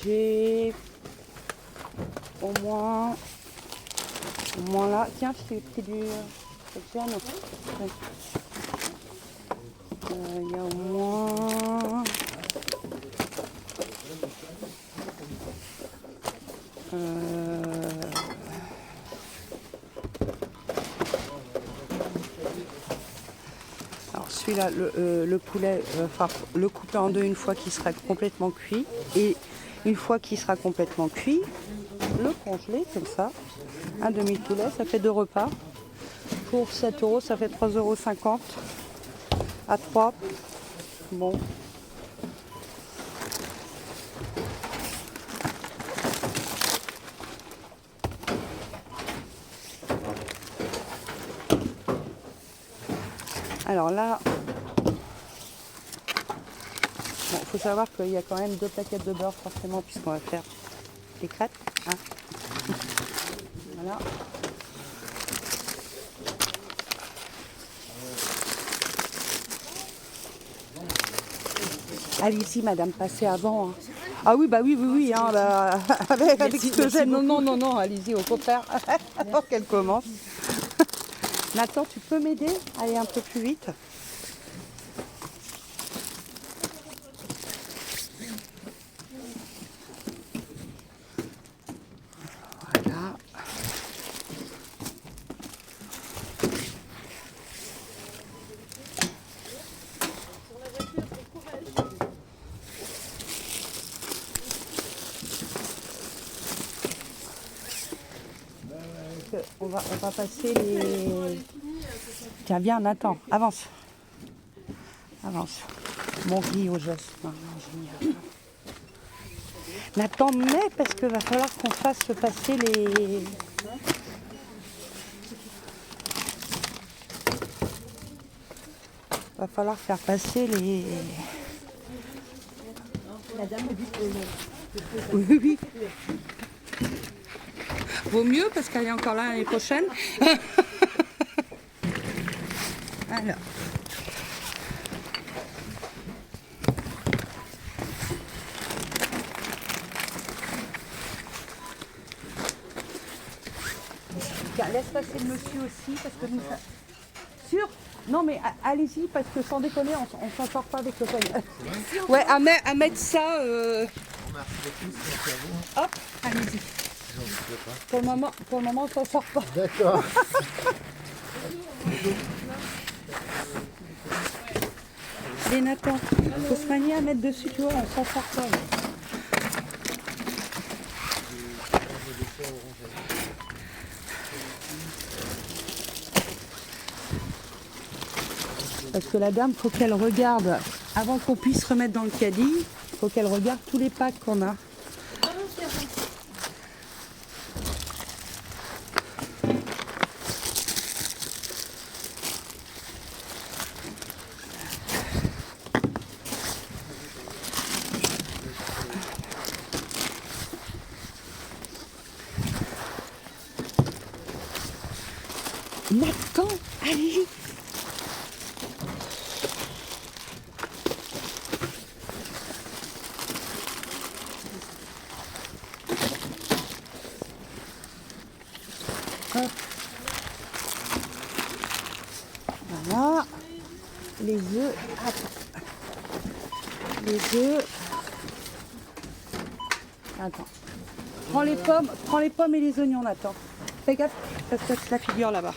J'ai au moins là, tiens, je t'ai pris du piano. Il y a au moins alors celui-là, le poulet, le couper en deux une fois qu'il sera complètement cuit et une fois qu'il sera complètement cuit, le congeler comme ça. Un demi-poulet, ça fait 2 repas. Pour 7 €, ça fait 3,50 € à 3. Bon, Alors là, bon, faut savoir qu'il y a quand même 2 plaquettes de beurre forcément puisqu'on va faire les crêpes. Hein. Voilà. Allez ici, madame, passez avant. Hein. Ah oui, bah oui, hein, bah, avec ce que j'aime. Non, allez-y, au contraire, avant qu'elle commence. Nathan, tu peux m'aider? Aller un peu plus vite. Voilà. On va passer les... Tiens, viens, Nathan, avance. Avance. Mon riz au geste. Génial. Nathan, mais parce qu'il va falloir qu'on fasse passer les... Va falloir faire passer les... La dame me dit que... Oui. Vaut mieux parce qu'elle est encore là l'année prochaine. Alors. Tiens, laisse passer le monsieur aussi parce que nous... Sûr? Non mais allez-y parce que sans déconner on s'en sort pas avec le poignet. Ouais, à mettre ça... Hop, allez-y. Pour le moment on s'en sort pas. D'accord. Et Nathan, il faut se manier à mettre dessus, tu vois, on s'en sort pas. Là. Parce que la dame, faut qu'elle regarde, avant qu'on puisse remettre dans le caddie, faut qu'elle regarde tous les packs qu'on a. Nathan, allez! Hop. Voilà. Les œufs. Attends. Les œufs. Attends. Prends les pommes et les oignons, Nathan. Fais gaffe, ça se casse la figure là-bas.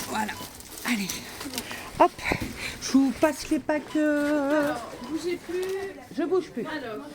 Voilà. Allez. Hop. Je vous passe les packs. Alors, bougez plus. Je bouge plus. Alors,